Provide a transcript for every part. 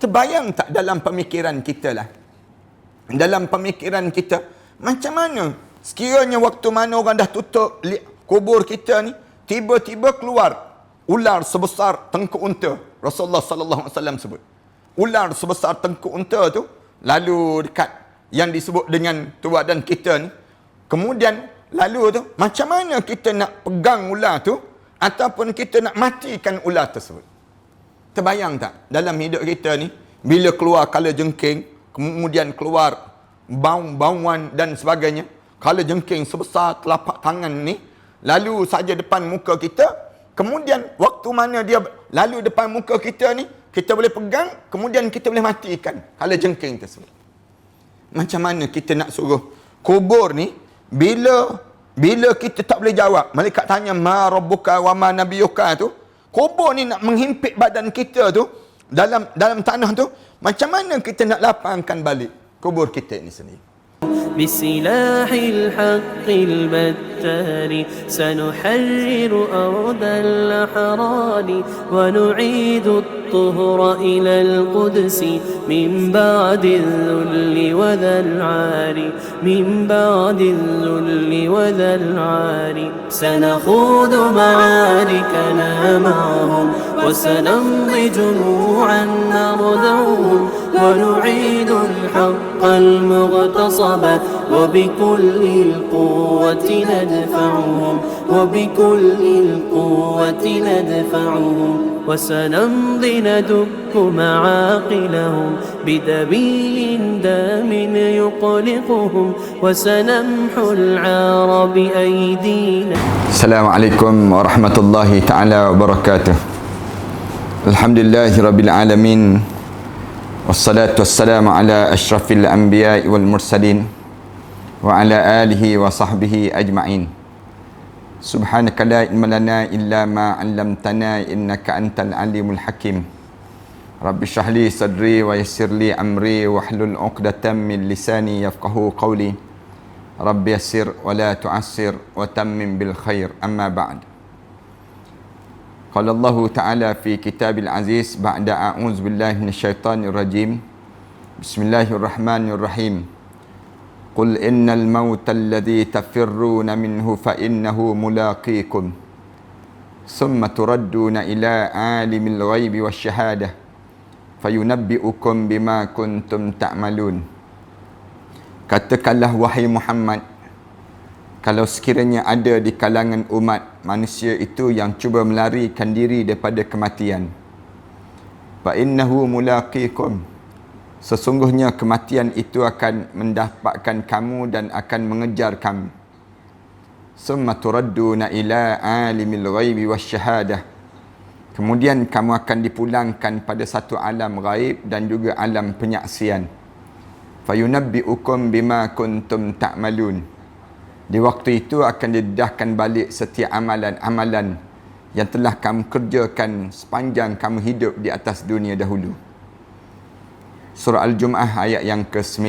Terbayang tak dalam pemikiran kita lah? Dalam pemikiran kita, macam mana sekiranya waktu mana orang dah tutup kubur kita ni, tiba-tiba keluar ular sebesar tengkuk unta. Rasulullah sallallahu alaihi wasallam sebut. Ular sebesar tengkuk unta tu lalu dekat yang disebut dengan tu badan kita ni. Kemudian lalu tu, macam mana kita nak pegang ular tu ataupun kita nak matikan ular tersebut? Terbayang tak dalam hidup kita ni, bila keluar kala jengking, kemudian keluar bauan dan sebagainya, kala jengking sebesar telapak tangan ni, lalu saja depan muka kita, kemudian waktu mana dia lalu depan muka kita ni, kita boleh pegang, kemudian kita boleh matikan kala jengking tersebut. Macam mana kita nak suruh kubur ni, bila kita tak boleh jawab, malaikat tanya ma rabbuka wa ma nabiyuka tu, kubur ni nak menghimpit badan kita tu dalam tanah tu, macam mana kita nak lapangkan balik kubur kita ini sendiri? بسلاح الحق البتار سنحرر أرض الأحرار ونعيد الطهر إلى القدس من بعد الذل وذا العار من بعد الذل وذا العار سنخوض معاركنا معهم وسنمضي جموعا نردعهم ونعيد الحق المغتصب وبكل القوة ندفعهم وبكل القوة ندفعهم وسنمضي ندك معاقلهم بدبيل دام يقلقهم وسنمحو العار بأيدينا. السلام عليكم ورحمة الله تعالى وبركاته. الحمد لله رب العالمين والصلاة والسلام على أشرف الأنبياء والمرسلين وعلى آله وصحبه أجمعين. سبحانك لا علم لنا إلا ما علمتنا إنك أنت العليم الحكيم. رب اشرح لي صدري ويسر لي أمري واحلل عقدة من لساني يفقهوا قولي. رب يسر ولا تعسر وتمم بالخير. أما بعد. قال الله تعالى في كتاب العزيز بعد أعوذ بالله من الشيطان الرجيم بسم الله الرحمن الرحيم قل إن الموت الذي تفرون منه فإنه ملاقيكم ثم تردون إلى عالم الغيب والشهادة فينبئكم بما كنتم تعملون. Katakanlah wahai Muhammad, kalau sekiranya ada di kalangan umat manusia itu yang cuba melarikan diri daripada kematian, fa innahu mulaqikum, sesungguhnya kematian itu akan mendapatkan kamu dan akan mengejar kamu. Summa turadduna ila alimil ghaibi wasyahadah, kemudian kamu akan dipulangkan pada satu alam ghaib dan juga alam penyaksian. Fayunabbi'ukum bima kuntum ta'malun, di waktu itu akan didedahkan balik setiap amalan-amalan yang telah kamu kerjakan sepanjang kamu hidup di atas dunia dahulu. Surah Al-Jum'ah ayat yang ke-9.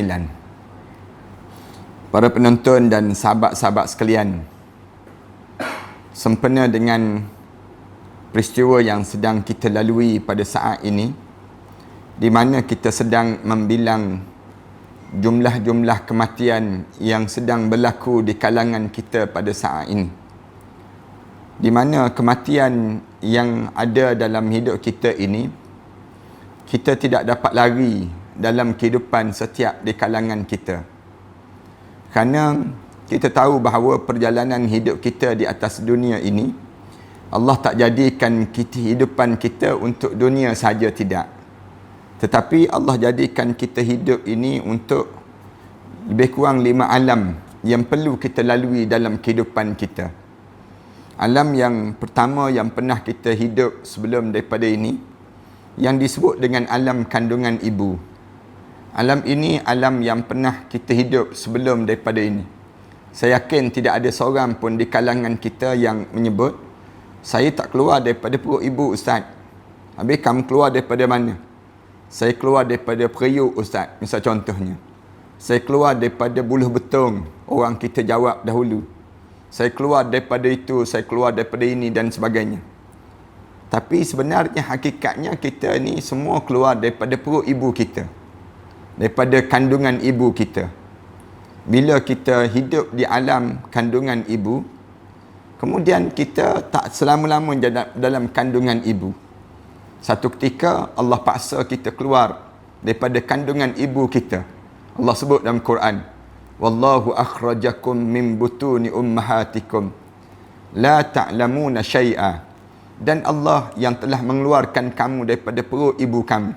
Para penonton dan sahabat-sahabat sekalian, sempena dengan peristiwa yang sedang kita lalui pada saat ini, di mana kita sedang membilang jumlah-jumlah kematian yang sedang berlaku di kalangan kita pada saat ini, di mana kematian yang ada dalam hidup kita ini, kita tidak dapat lari dalam kehidupan setiap di kalangan kita. Kerana kita tahu bahawa perjalanan hidup kita di atas dunia ini, Allah tak jadikan kehidupan kita untuk dunia sahaja, tidak. Tetapi Allah jadikan kita hidup ini untuk lebih kurang 5 alam yang perlu kita lalui dalam kehidupan kita. Alam yang pertama yang pernah kita hidup sebelum daripada ini, yang disebut dengan alam kandungan ibu. Alam ini alam yang pernah kita hidup sebelum daripada ini. Saya yakin tidak ada seorang pun di kalangan kita yang menyebut, saya tak keluar daripada perut ibu, Ustaz. Habis kamu keluar daripada mana? Saya keluar daripada periuk, Ustaz, misal contohnya. Saya keluar daripada buluh betung, orang kita jawab dahulu. Saya keluar daripada itu, saya keluar daripada ini dan sebagainya. Tapi sebenarnya hakikatnya kita ni semua keluar daripada perut ibu kita. Daripada kandungan ibu kita. Bila kita hidup di alam kandungan ibu, kemudian kita tak selama-lama dalam kandungan ibu. Satu ketika Allah paksa kita keluar daripada kandungan ibu kita. Allah sebut dalam Quran, wallahu akhrajakum min butuni ummahatikum la ta'lamuna syai'a. Dan Allah yang telah mengeluarkan kamu daripada perut ibu kamu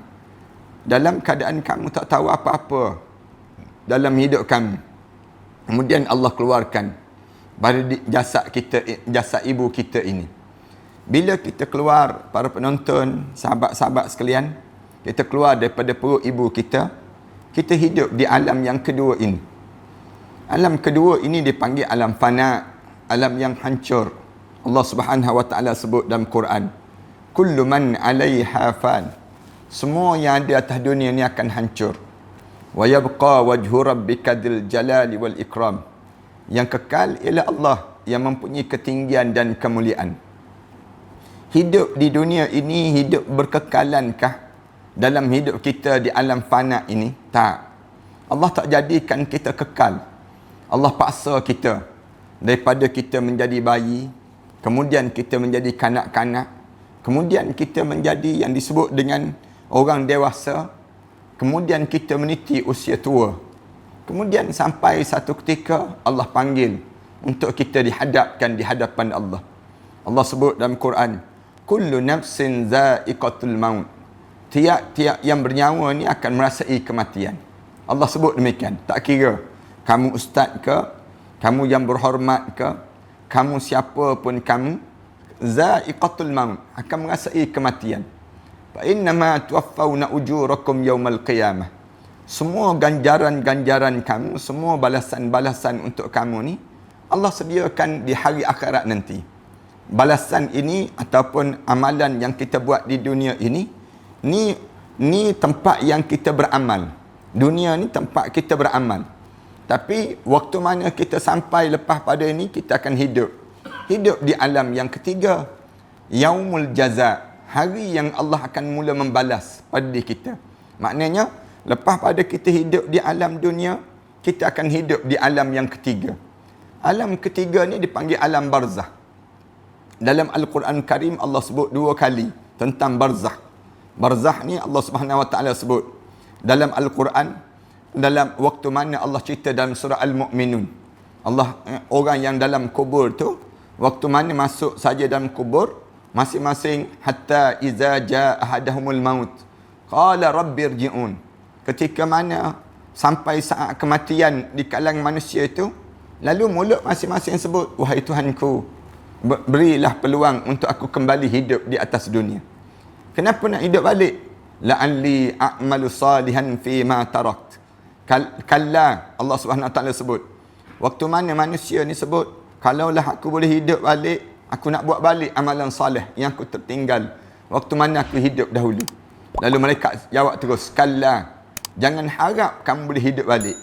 dalam keadaan kamu tak tahu apa-apa dalam hidup kamu. Kemudian Allah keluarkan pada jasad ibu kita ini. Bila kita keluar, para penonton, sahabat-sahabat sekalian, kita keluar daripada perut ibu kita, kita hidup di alam yang kedua ini. Alam kedua ini dipanggil alam fana, alam yang hancur. Allah Subhanahu wa taala sebut dalam Quran, kullu man 'alaiha fan. Semua yang ada atas dunia ni akan hancur. Wa yabqa wajhu rabbika dzil jalali wal ikram. Yang kekal ialah Allah yang mempunyai ketinggian dan kemuliaan. Hidup di dunia ini hidup berkekalankah dalam hidup kita di alam fana ini? Tak. Allah tak jadikan kita kekal. Allah paksa kita daripada kita menjadi bayi, kemudian kita menjadi kanak-kanak, kemudian kita menjadi yang disebut dengan orang dewasa, kemudian kita meniti usia tua. Kemudian sampai satu ketika Allah panggil untuk kita dihadapkan di hadapan Allah. Allah sebut dalam Quran, kullu nafsin za'iqatul maut. Tiap-tiap yang bernyawa ni akan merasai kematian. Allah sebut demikian. Tak kira kamu ustaz ke, kamu yang berhormat ke, kamu siapa pun kamu, za'iqatul maut, akan merasai kematian. Fa innama tuwaffawna ujurakum yaumal qiyamah. Semua ganjaran-ganjaran kamu, semua balasan-balasan untuk kamu ni Allah sediakan di hari akhirat nanti. Balasan ini ataupun amalan yang kita buat di dunia ini, ni tempat yang kita beramal. Dunia ni tempat kita beramal. Tapi waktu mana kita sampai lepas pada ini, kita akan hidup. Hidup di alam yang ketiga, yaumul jaza, hari yang Allah akan mula membalas pada diri kita. Maknanya, lepas pada kita hidup di alam dunia, kita akan hidup di alam yang ketiga. Alam ketiga ni dipanggil alam barzah. Dalam Al-Quran Karim Allah sebut 2 kali tentang barzah. Barzah ni Allah Subhanahu wa taala sebut dalam Al-Quran, dalam waktu mana Allah cerita dalam surah Al-Mu'minun. Allah, orang yang dalam kubur tu, waktu mana masuk saja dalam kubur, masing-masing hatta iza jaa ahadahumul maut qala rabbirji'un. Ketika mana sampai saat kematian di kalangan manusia itu, lalu mulut masing-masing sebut, wahai Tuhanku, berilah peluang untuk aku kembali hidup di atas dunia. Kenapa nak hidup balik? La'alli a'malu salihan fi ma tarakt. Kalla, Allah Subhanahu wa taala sebut. Waktu mana manusia ni sebut, kalaulah aku boleh hidup balik, aku nak buat balik amalan soleh yang aku tertinggal waktu mana aku hidup dahulu. Lalu malaikat jawab terus, kalla, jangan harap kamu boleh hidup balik.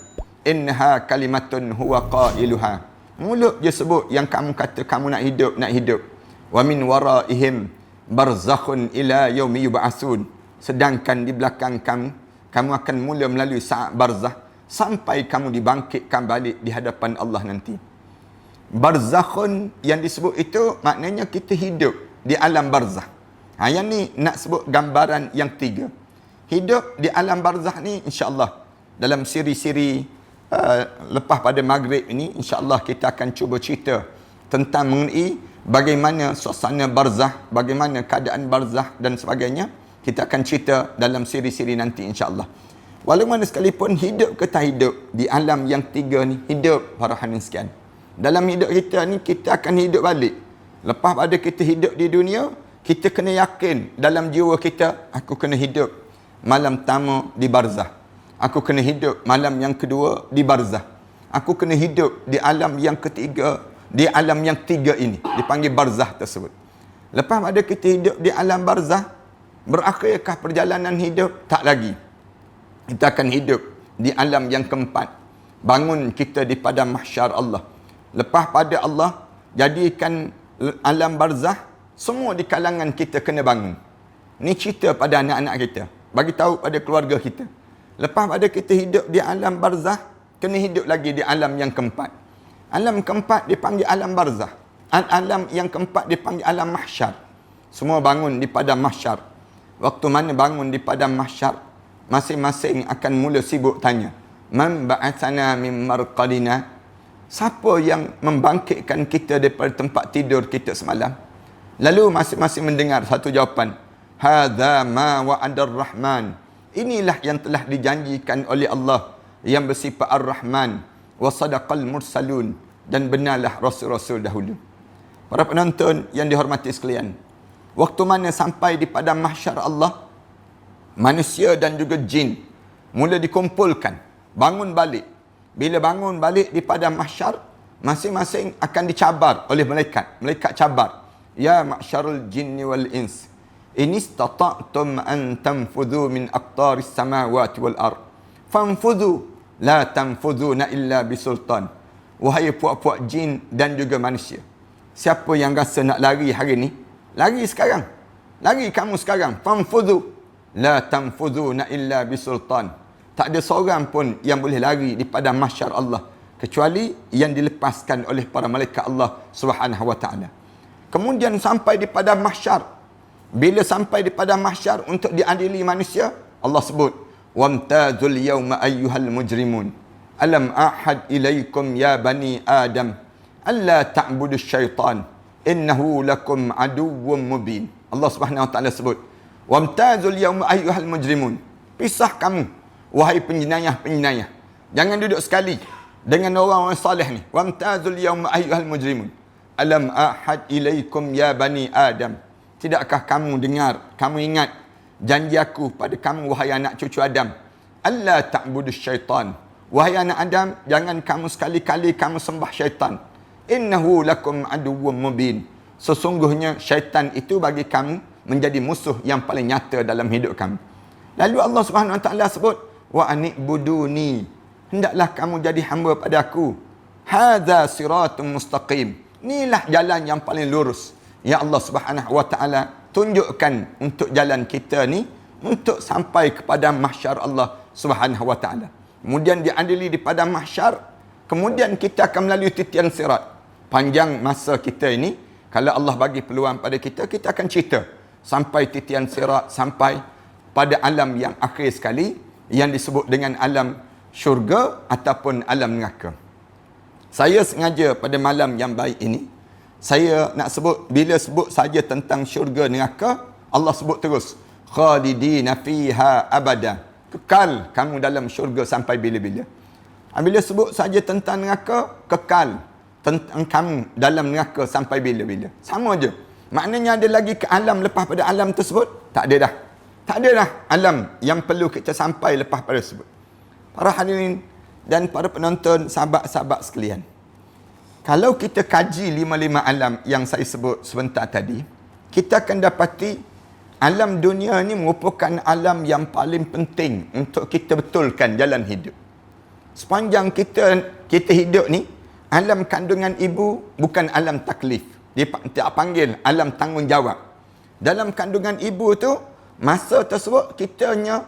Innaha kalimatun huwa qailuha. Mulut je sebut yang kamu kata kamu nak hidup. Wa min waraihim barzakhun ila yaumi yub'atsun. Sedangkan di belakang kamu akan mula melalui saat barzah sampai kamu dibangkitkan balik di hadapan Allah nanti. Barzakhun yang disebut itu maknanya kita hidup di alam barzah. Yang ni nak sebut gambaran yang 3. Hidup di alam barzah ni insya-Allah dalam siri-siri lepas pada maghrib ini insya-Allah kita akan cuba cerita tentang mengenai bagaimana suasana barzah, bagaimana keadaan barzah dan sebagainya. Kita akan cerita dalam siri-siri nanti insya-Allah. Walau mana sekalipun hidup ke tak hidup di alam yang 3 ni, hidup para hadirin sekalian. Dalam hidup kita ni kita akan hidup balik. Lepas pada kita hidup di dunia, kita kena yakin dalam jiwa kita, aku kena hidup malam pertama di barzah. Aku kena hidup malam yang kedua di barzah. Aku kena hidup di alam yang ketiga, di alam yang 3 ini, dipanggil barzah tersebut. Lepas pada kita hidup di alam barzah, berakhirkah perjalanan hidup? Tak lagi. Kita akan hidup di alam yang keempat. Bangun kita di padang mahsyar Allah. Lepas pada Allah jadikan alam barzah Semua di kalangan kita kena bangun. Ni cerita pada anak-anak kita. Bagi tahu pada keluarga kita. Lepas pada kita hidup di alam barzah, kena hidup lagi di alam yang keempat. Alam keempat dipanggil alam barzah. Alam yang keempat dipanggil alam mahsyar. Semua bangun di padang mahsyar. Waktu mana bangun di padang mahsyar, masing-masing akan mula sibuk tanya, man ba'athana min marqadina? Siapa yang membangkitkan kita daripada tempat tidur kita semalam? Lalu masing-masing mendengar satu jawapan, hadza ma wa'adar rahman. Inilah yang telah dijanjikan oleh Allah yang bersifat ar-Rahman, wa sadaqal mursalun, dan benarlah rasul-rasul dahulu. Para penonton yang dihormati sekalian, waktu mana sampai di padang mahsyar Allah, manusia dan juga jin mula dikumpulkan, bangun balik. Bila bangun balik di padang mahsyar, masing-masing akan dicabar oleh malaikat. Malaikat cabar, ya ma'syarul jinni wal ins, in istata'tum an tanfudhu min aqtaris samawati wal ard fanfudhu la tanfudhuna illa bisultan. Wahai puak-puak jin dan juga manusia, siapa yang rasa nak lari hari ni, lari sekarang. Lari kamu sekarang. Fanfudhu la tanfudhuna illa bisultan. Tak ada seorang pun yang boleh lari di padang mahsyar Allah kecuali yang dilepaskan oleh para malaikat Allah Subhanahu wa taala. Kemudian sampai di padang mahsyar. Bila sampai di padang mahsyar untuk diadili manusia, Allah sebut, wamtazul yawma ayyuhal mujrimun alam ahad ilaikum ya bani adam alla ta'budu syaitan innahu lakum aduwwum mubin. Allah Subhanahu wa taala sebut, wamtazul yawma ayyuhal mujrimun. Pisah kamu, wahai penjenayah-penjenayah. Jangan duduk sekali dengan orang-orang salih ni. Wamtazul yawma ayyuhal mujrimun alam ahad ilaikum ya bani adam. Tidakkah kamu dengar, kamu ingat janji aku pada kamu wahai anak cucu Adam, alla ta'budu syaitan. Wahai anak Adam, jangan kamu sekali-kali kamu sembah syaitan. Innahu lakum aduwwum mubin. Sesungguhnya syaitan itu bagi kamu menjadi musuh yang paling nyata dalam hidup kamu. Lalu Allah Subhanahu wa taala sebut, wa anibuduni. Hendaklah kamu jadi hamba pada aku. Hadza siratun mustaqim. Inilah jalan yang paling lurus. Ya Allah Subhanahu wa taala tunjukkan untuk jalan kita ni untuk sampai kepada mahsyar Allah Subhanahu wa taala. Kemudian diadili di padang mahsyar, kemudian kita akan melalui titian sirat. Panjang masa kita ini, kalau Allah bagi peluang pada kita, kita akan cerita sampai titian sirat, sampai pada alam yang akhir sekali yang disebut dengan alam syurga ataupun alam neraka. Saya sengaja pada malam yang baik ini, saya nak sebut, bila sebut saja tentang syurga neraka, Allah sebut terus, khalidina fiha abada. Kekal kamu dalam syurga sampai bila-bila. Bila sebut saja tentang neraka, kekal tentang kamu dalam neraka sampai bila-bila. Sama je. Maknanya ada lagi ke alam lepas pada alam tersebut? Tak ada dah. Tak ada dah alam yang perlu kita sampai lepas pada tersebut. Para hadirin dan para penonton, sahabat-sahabat sekalian, kalau kita kaji 5 alam yang saya sebut sebentar tadi, kita akan dapati alam dunia ni merupakan alam yang paling penting untuk kita betulkan jalan hidup. Sepanjang kita hidup ni, alam kandungan ibu bukan alam taklif. Dia panggil alam tanggungjawab. Dalam kandungan ibu tu, masa tersebut kitanya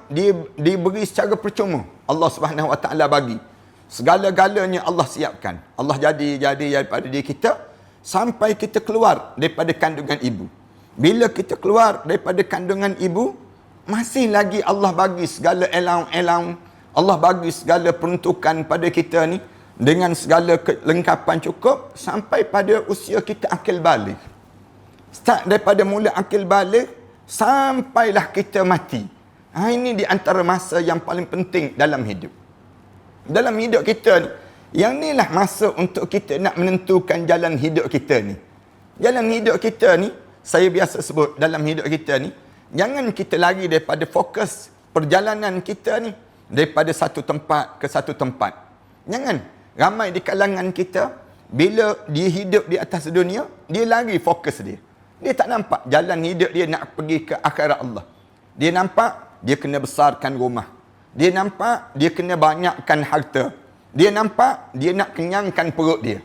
diberi secara percuma. Allah Subhanahu wa taala bagi. Segala-galanya Allah siapkan. Allah jadi daripada diri kita sampai kita keluar daripada kandungan ibu. Bila kita keluar daripada kandungan ibu, masih lagi Allah bagi segala allowance, Allah bagi segala peruntukan pada kita ni dengan segala kelengkapan cukup sampai pada usia kita akil balik. Start daripada mula akil balik sampailah kita mati. Ini di antara masa yang paling penting dalam hidup. Dalam hidup kita ni, yang inilah masa untuk kita nak menentukan jalan hidup kita ni. Jalan hidup kita ni, saya biasa sebut dalam hidup kita ni, jangan kita lari daripada fokus perjalanan kita ni daripada satu tempat ke satu tempat. Jangan. Ramai di kalangan kita, bila dia hidup di atas dunia, dia lari fokus dia. Dia tak nampak jalan hidup dia nak pergi ke akhirat Allah. Dia nampak dia kena besarkan rumah. Dia nampak dia kena banyakkan harta. Dia nampak dia nak kenyangkan perut dia.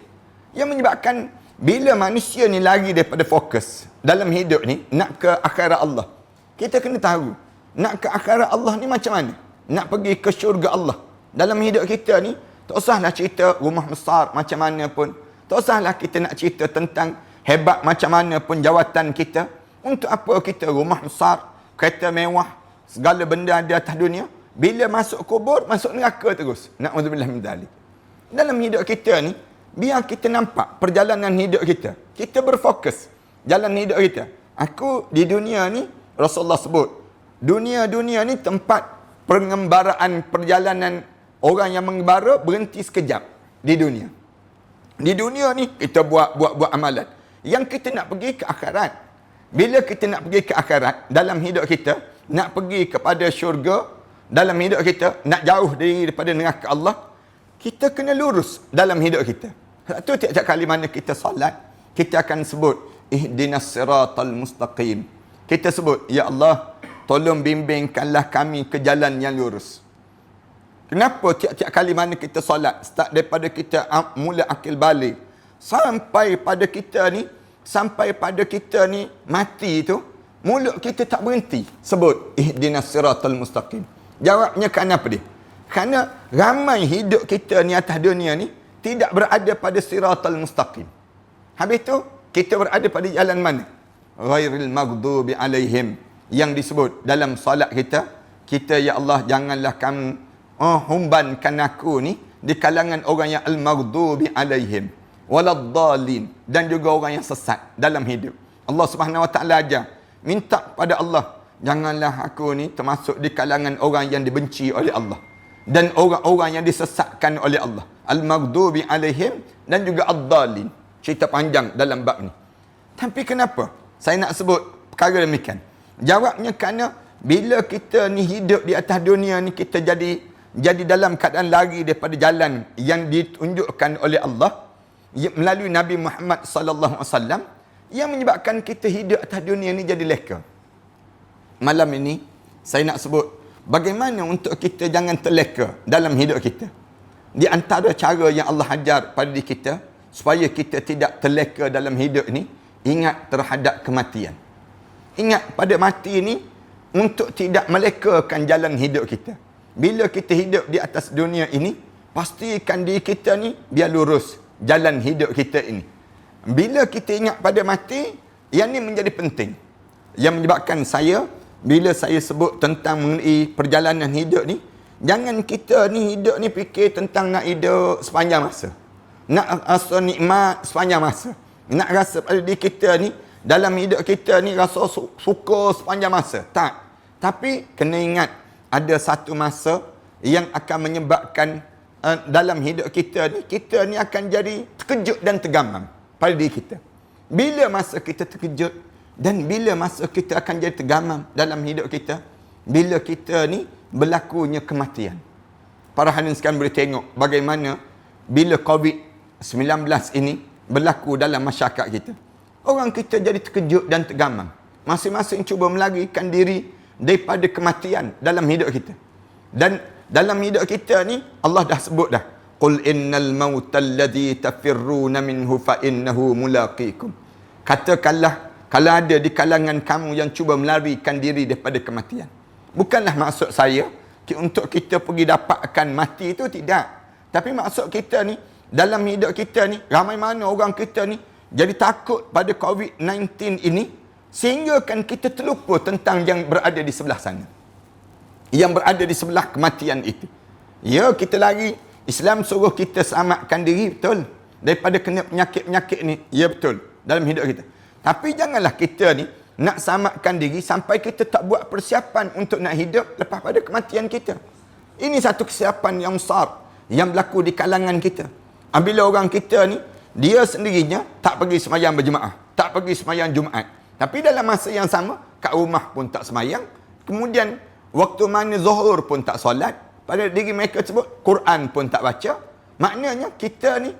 Yang menyebabkan Bila manusia ni lari daripada fokus dalam hidup ni, nak ke akhirat Allah. Kita kena tahu, nak ke akhirat Allah ni macam mana? Nak pergi ke syurga Allah. Dalam hidup kita ni, tak usahlah cerita rumah besar macam mana pun. Tak usahlah kita nak cerita tentang hebat macam mana pun jawatan kita. Untuk apa kita rumah besar, kereta mewah, segala benda di atas dunia. Bila masuk kubur, masuk neraka terus. Na'udzubillah min dzalik. Dalam hidup kita ni, biar kita nampak perjalanan hidup kita. Kita berfokus jalan hidup kita. Aku di dunia ni, Rasulullah sebut, dunia ni tempat pengembaraan perjalanan orang yang mengembara berhenti sekejap di dunia. Di dunia ni kita buat amalan. Yang kita nak pergi ke akhirat. Bila kita nak pergi ke akhirat dalam hidup kita, nak pergi kepada syurga dalam hidup kita, nak jauh daripada neraka Allah, kita kena lurus dalam hidup kita. Itu tiap-tiap kali mana kita solat, kita akan sebut ihdinas siratal mustaqim. Kita sebut, ya Allah, tolong bimbingkanlah kami ke jalan yang lurus. Kenapa tiap-tiap kali mana kita solat, start daripada kita mula akil balik sampai pada kita ni mati tu, mulut kita tak berhenti sebut ihdinas siratal mustaqim. Jawabnya kerana apa dia? Kerana ramai hidup kita ni atas dunia ni tidak berada pada siratal mustaqim. Habis tu kita berada pada jalan mana? Ghairil maghdubi alaihim. Yang disebut dalam solat kita ya Allah, janganlah kamu humbankan aku ni di kalangan orang yang al-maghdubi alaihim waladdallin, dan juga orang yang sesat dalam hidup. Allah Subhanahu Wa Taala ajar, minta pada Allah, janganlah aku ni termasuk di kalangan orang yang dibenci oleh Allah dan orang-orang yang disesatkan oleh Allah. Al-maghdubi alaihim dan juga ad-dallin. Cerita panjang dalam bab ni. Tapi kenapa saya nak sebut perkara demikian? Jawabnya kerana bila kita ni hidup di atas dunia ni, kita jadi dalam keadaan lari daripada jalan yang ditunjukkan oleh Allah melalui Nabi Muhammad sallallahu alaihi wasallam, yang menyebabkan kita hidup atas dunia ni jadi leka. Malam ini saya nak sebut bagaimana untuk kita jangan terleka dalam hidup kita. Di antara cara yang Allah ajar pada diri kita supaya kita tidak terleka dalam hidup ni, ingat terhadap kematian. Ingat pada mati ni untuk tidak melekakan jalan hidup kita. Bila kita hidup di atas dunia ini, pastikan diri kita ni biar lurus jalan hidup kita ini. Bila kita ingat pada mati, yang ni menjadi penting. Yang menyebabkan saya, bila saya sebut tentang mengenai perjalanan hidup ni, jangan kita ni hidup ni fikir tentang nak hidup sepanjang masa. Nak rasa nikmat sepanjang masa. Nak rasa pada diri kita ni, dalam hidup kita ni rasa suka sepanjang masa. Tak. Tapi kena ingat, ada satu masa yang akan menyebabkan dalam hidup kita ni akan jadi terkejut dan tergamam pada diri kita. Bila masa kita terkejut dan bila masa kita akan jadi tergamam dalam hidup kita? Bila kita ni berlakunya kematian. Para hadirin sekalian boleh tengok bagaimana bila COVID-19 ini berlaku dalam masyarakat kita. Orang kita jadi terkejut dan tergamam. Masing-masing cuba melarikan diri daripada kematian dalam hidup kita. Dan dalam hidup kita ni Allah dah sebut dah, qul innal mautal ladzi tafirruna minhu fa innahu mulaqikum. Katakanlah, kalau ada di kalangan kamu yang cuba melarikan diri daripada kematian. Bukanlah maksud saya untuk kita pergi dapatkan mati itu, tidak. Tapi maksud kita ni, dalam hidup kita ni, ramai mana orang kita ni jadi takut pada COVID-19 ini, sehingga kan kita terlupa tentang yang berada di sebelah sana. Yang berada di sebelah kematian itu. Ya, kita lari. Islam suruh kita selamatkan diri, betul. Daripada kena penyakit-penyakit ni. Ya, betul. Dalam hidup kita. Tapi janganlah kita ni nak selamatkan diri sampai kita tak buat persiapan untuk nak hidup lepas pada kematian kita. Ini satu kesiapan yang besar yang berlaku di kalangan kita. Bila orang kita ni, dia sendirinya tak pergi semayang berjemaah. Tak pergi semayang Jumaat. Tapi dalam masa yang sama, kat rumah pun tak semayang. Kemudian waktu mana zuhur pun tak solat. Pada diri mereka sebut, Quran pun tak baca. Maknanya kita ni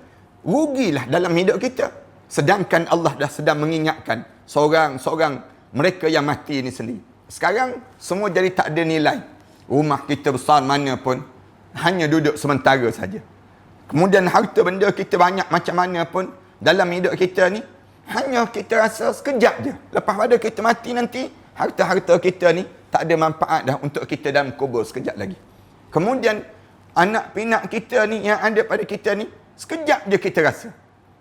rugilah dalam hidup kita. Sedangkan Allah dah sedang mengingatkan seorang-seorang mereka yang mati ni sendiri. Sekarang semua jadi tak ada nilai. Rumah kita besar mana pun, hanya duduk sementara saja. Kemudian harta benda kita banyak macam mana pun, dalam hidup kita ni, hanya kita rasa sekejap je. Lepas pada kita mati nanti, harta-harta kita ni tak ada manfaat dah untuk kita dalam kubur sekejap lagi. Kemudian, anak pinak kita ni yang ada pada kita ni, sekejap je kita rasa.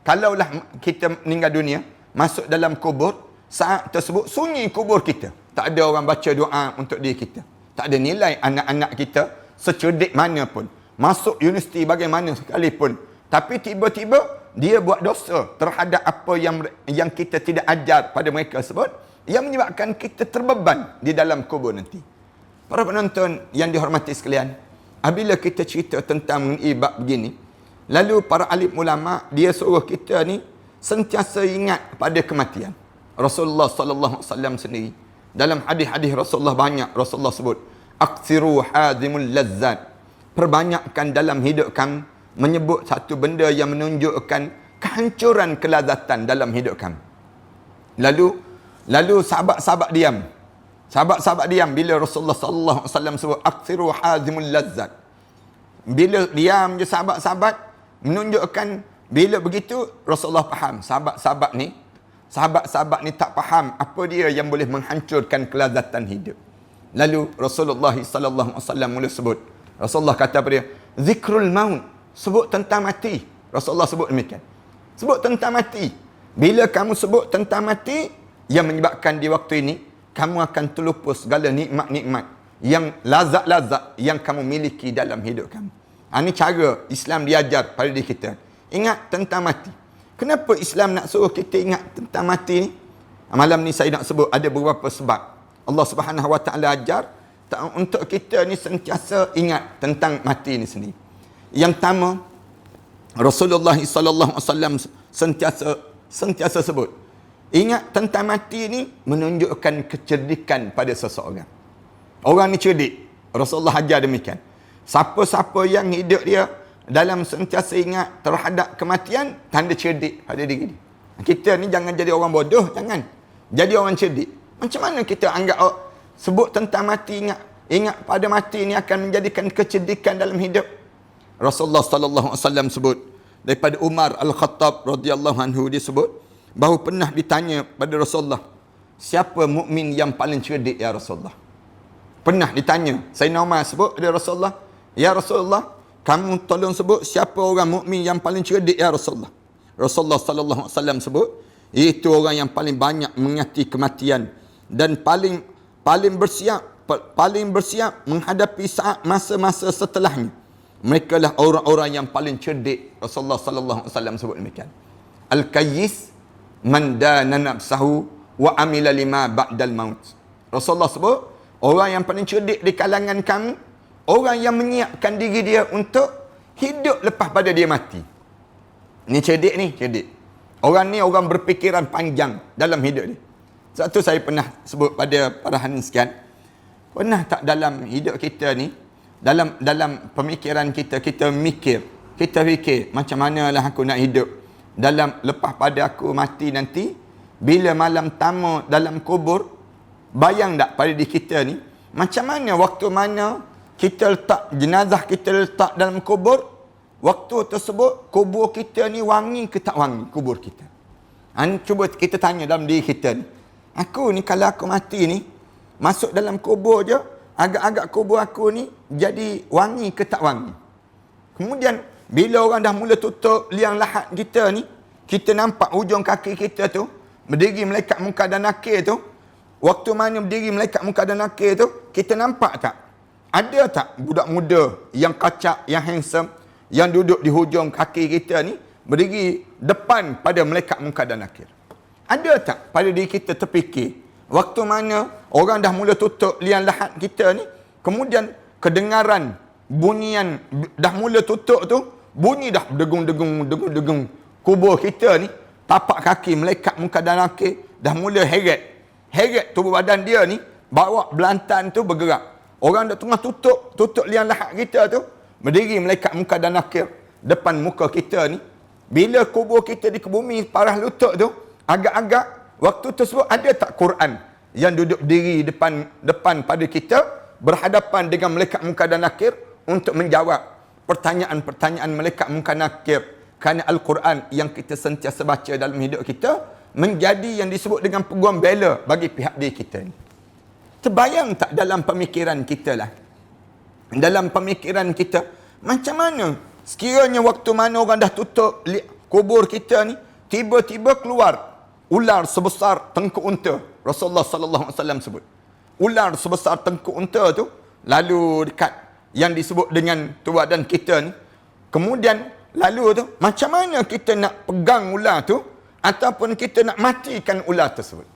Kalaulah kita meninggal dunia, masuk dalam kubur, saat tersebut sunyi kubur kita. Tak ada orang baca doa untuk diri kita. Tak ada nilai anak-anak kita secerdik mana pun. Masuk universiti bagaimana sekalipun. Tapi tiba-tiba dia buat dosa terhadap apa yang kita tidak ajar pada mereka sebut, yang menyebabkan kita terbeban di dalam kubur nanti. Para penonton yang dihormati sekalian, apabila kita cerita tentang mengenai bab begini, lalu para alim ulama dia suruh kita ni sentiasa ingat pada kematian. Rasulullah sallallahu alaihi wasallam sendiri dalam hadis-hadis Rasulullah banyak Rasulullah sebut, "Aktsiru hadimul lazzat." Perbanyakkan dalam hidup kamu menyebut satu benda yang menunjukkan kehancuran kelazatan dalam hidup kamu. Lalu sahabat-sahabat diam. Sahabat-sahabat diam bila Rasulullah sallallahu alaihi wasallam sebut aktsiru hadimul lazzat. Bila diam je sahabat-sahabat menunjukkan bila begitu Rasulullah faham sahabat-sahabat ni tak faham apa dia yang boleh menghancurkan kelazatan hidup. Lalu Rasulullah sallallahu alaihi wasallam mula sebut. Rasulullah kata pada dia, zikrul maut, sebut tentang mati. Rasulullah sebut demikian. Sebut tentang mati. Bila kamu sebut tentang mati, yang menyebabkan di waktu ini kamu akan terlupa segala nikmat-nikmat yang lazat-lazat yang kamu miliki dalam hidup kamu. Ini cara Islam diajar pada diri kita. Ingat tentang mati. Kenapa Islam nak suruh kita ingat tentang mati ni? Malam ni saya nak sebut ada beberapa sebab. Allah Subhanahu Wa Taala ajar untuk kita ni sentiasa ingat tentang mati ni sendiri. Yang pertama, Rasulullah sallallahu alaihi wasallam sentiasa sebut, ingat tentang mati ni menunjukkan kecerdikan pada seseorang. Orang ni cerdik. Rasulullah ajar demikian. Siapa-siapa yang hidup dia dalam sentiasa ingat terhadap kematian, tanda cerdik pada diri dia. Kita ni jangan jadi orang bodoh, jangan. Jadi orang cerdik. Macam mana kita anggap sebut tentang mati, ingat pada mati ni akan menjadikan kecerdikan dalam hidup? Rasulullah sallallahu alaihi wasallam sebut daripada Umar Al-Khattab radhiyallahu anhu, dia sebut bahawa pernah ditanya pada Rasulullah, siapa mukmin yang paling cerdik ya Rasulullah? Pernah ditanya. Sayyidina Umar sebut pada Rasulullah, ya Rasulullah, kamu tolong sebut siapa orang mukmin yang paling cerdik ya Rasulullah. Rasulullah sallallahu alaihi wasallam sebut, iaitu orang yang paling banyak mengingati kematian dan paling bersiap menghadapi saat masa-masa setelahnya. Mereka lah orang-orang yang paling cerdik. Rasulullah sallallahu alaihi wasallam sebut demikian. Al-kayyis man dana nafsahu wa amila lima ba'dal maut. Rasulullah sebut, orang yang paling cerdik di kalangan kamu, orang yang menyiapkan diri dia untuk hidup lepas pada dia mati. Ni cerdik ni, cerdik. Orang ni orang berfikiran panjang dalam hidup dia. Satu saya pernah sebut pada para hadirin sekalian, pernah tak dalam hidup kita ni, dalam pemikiran kita fikir macam manalah aku nak hidup dalam lepas pada aku mati nanti, bila malam tamu dalam kubur, bayang tak pada diri kita ni, macam mana waktu mana kita letak jenazah kita letak dalam kubur, waktu tersebut kubur kita ni wangi ke tak wangi kubur kita? Cuba kita tanya dalam diri kita ni, aku ni kalau aku mati ni, masuk dalam kubur je, agak-agak kubur aku ni jadi wangi ke tak wangi? Kemudian bila orang dah mula tutup liang lahat kita ni, kita nampak hujung kaki kita tu berdiri malaikat munkar dan nakir tu. Waktu mana berdiri malaikat munkar dan nakir tu, kita nampak tak? Ada tak budak muda yang kacak, yang handsome, yang duduk di hujung kaki kita ni, berdiri depan pada malaikat munkar dan nakir? Ada tak pada diri kita terfikir, waktu mana orang dah mula tutup liang lahat kita ni, kemudian kedengaran bunyian dah mula tutup tu, bunyi dah degung kubur kita ni, tapak kaki malaikat munkar dan nakir dah mula heret tubuh badan dia ni, bawa belantan tu bergerak. Orang dah tengah tutup liang lahat kita tu, berdiri malaikat munkar dan nakir depan muka kita ni. Bila kubur kita di bumi parah lutut tu, agak-agak waktu tersebut ada tak Quran yang duduk diri depan pada kita, berhadapan dengan malaikat munkar dan nakir untuk menjawab pertanyaan-pertanyaan malaikat munkar nakir Kerana Al-Quran yang kita sentiasa baca dalam hidup kita menjadi yang disebut dengan peguam bela bagi pihak diri kita ni. Terbayang tak dalam pemikiran kita lah? Dalam pemikiran kita, macam mana sekiranya waktu mana orang dah tutup kubur kita ni, tiba-tiba keluar ular sebesar tengkuk unta. Rasulullah sallallahu alaihi wasallam sebut. Ular sebesar tengkuk unta tu lalu dekat yang disebut dengan tu badan kita ni. Kemudian lalu tu, macam mana kita nak pegang ular tu ataupun kita nak matikan ular tersebut?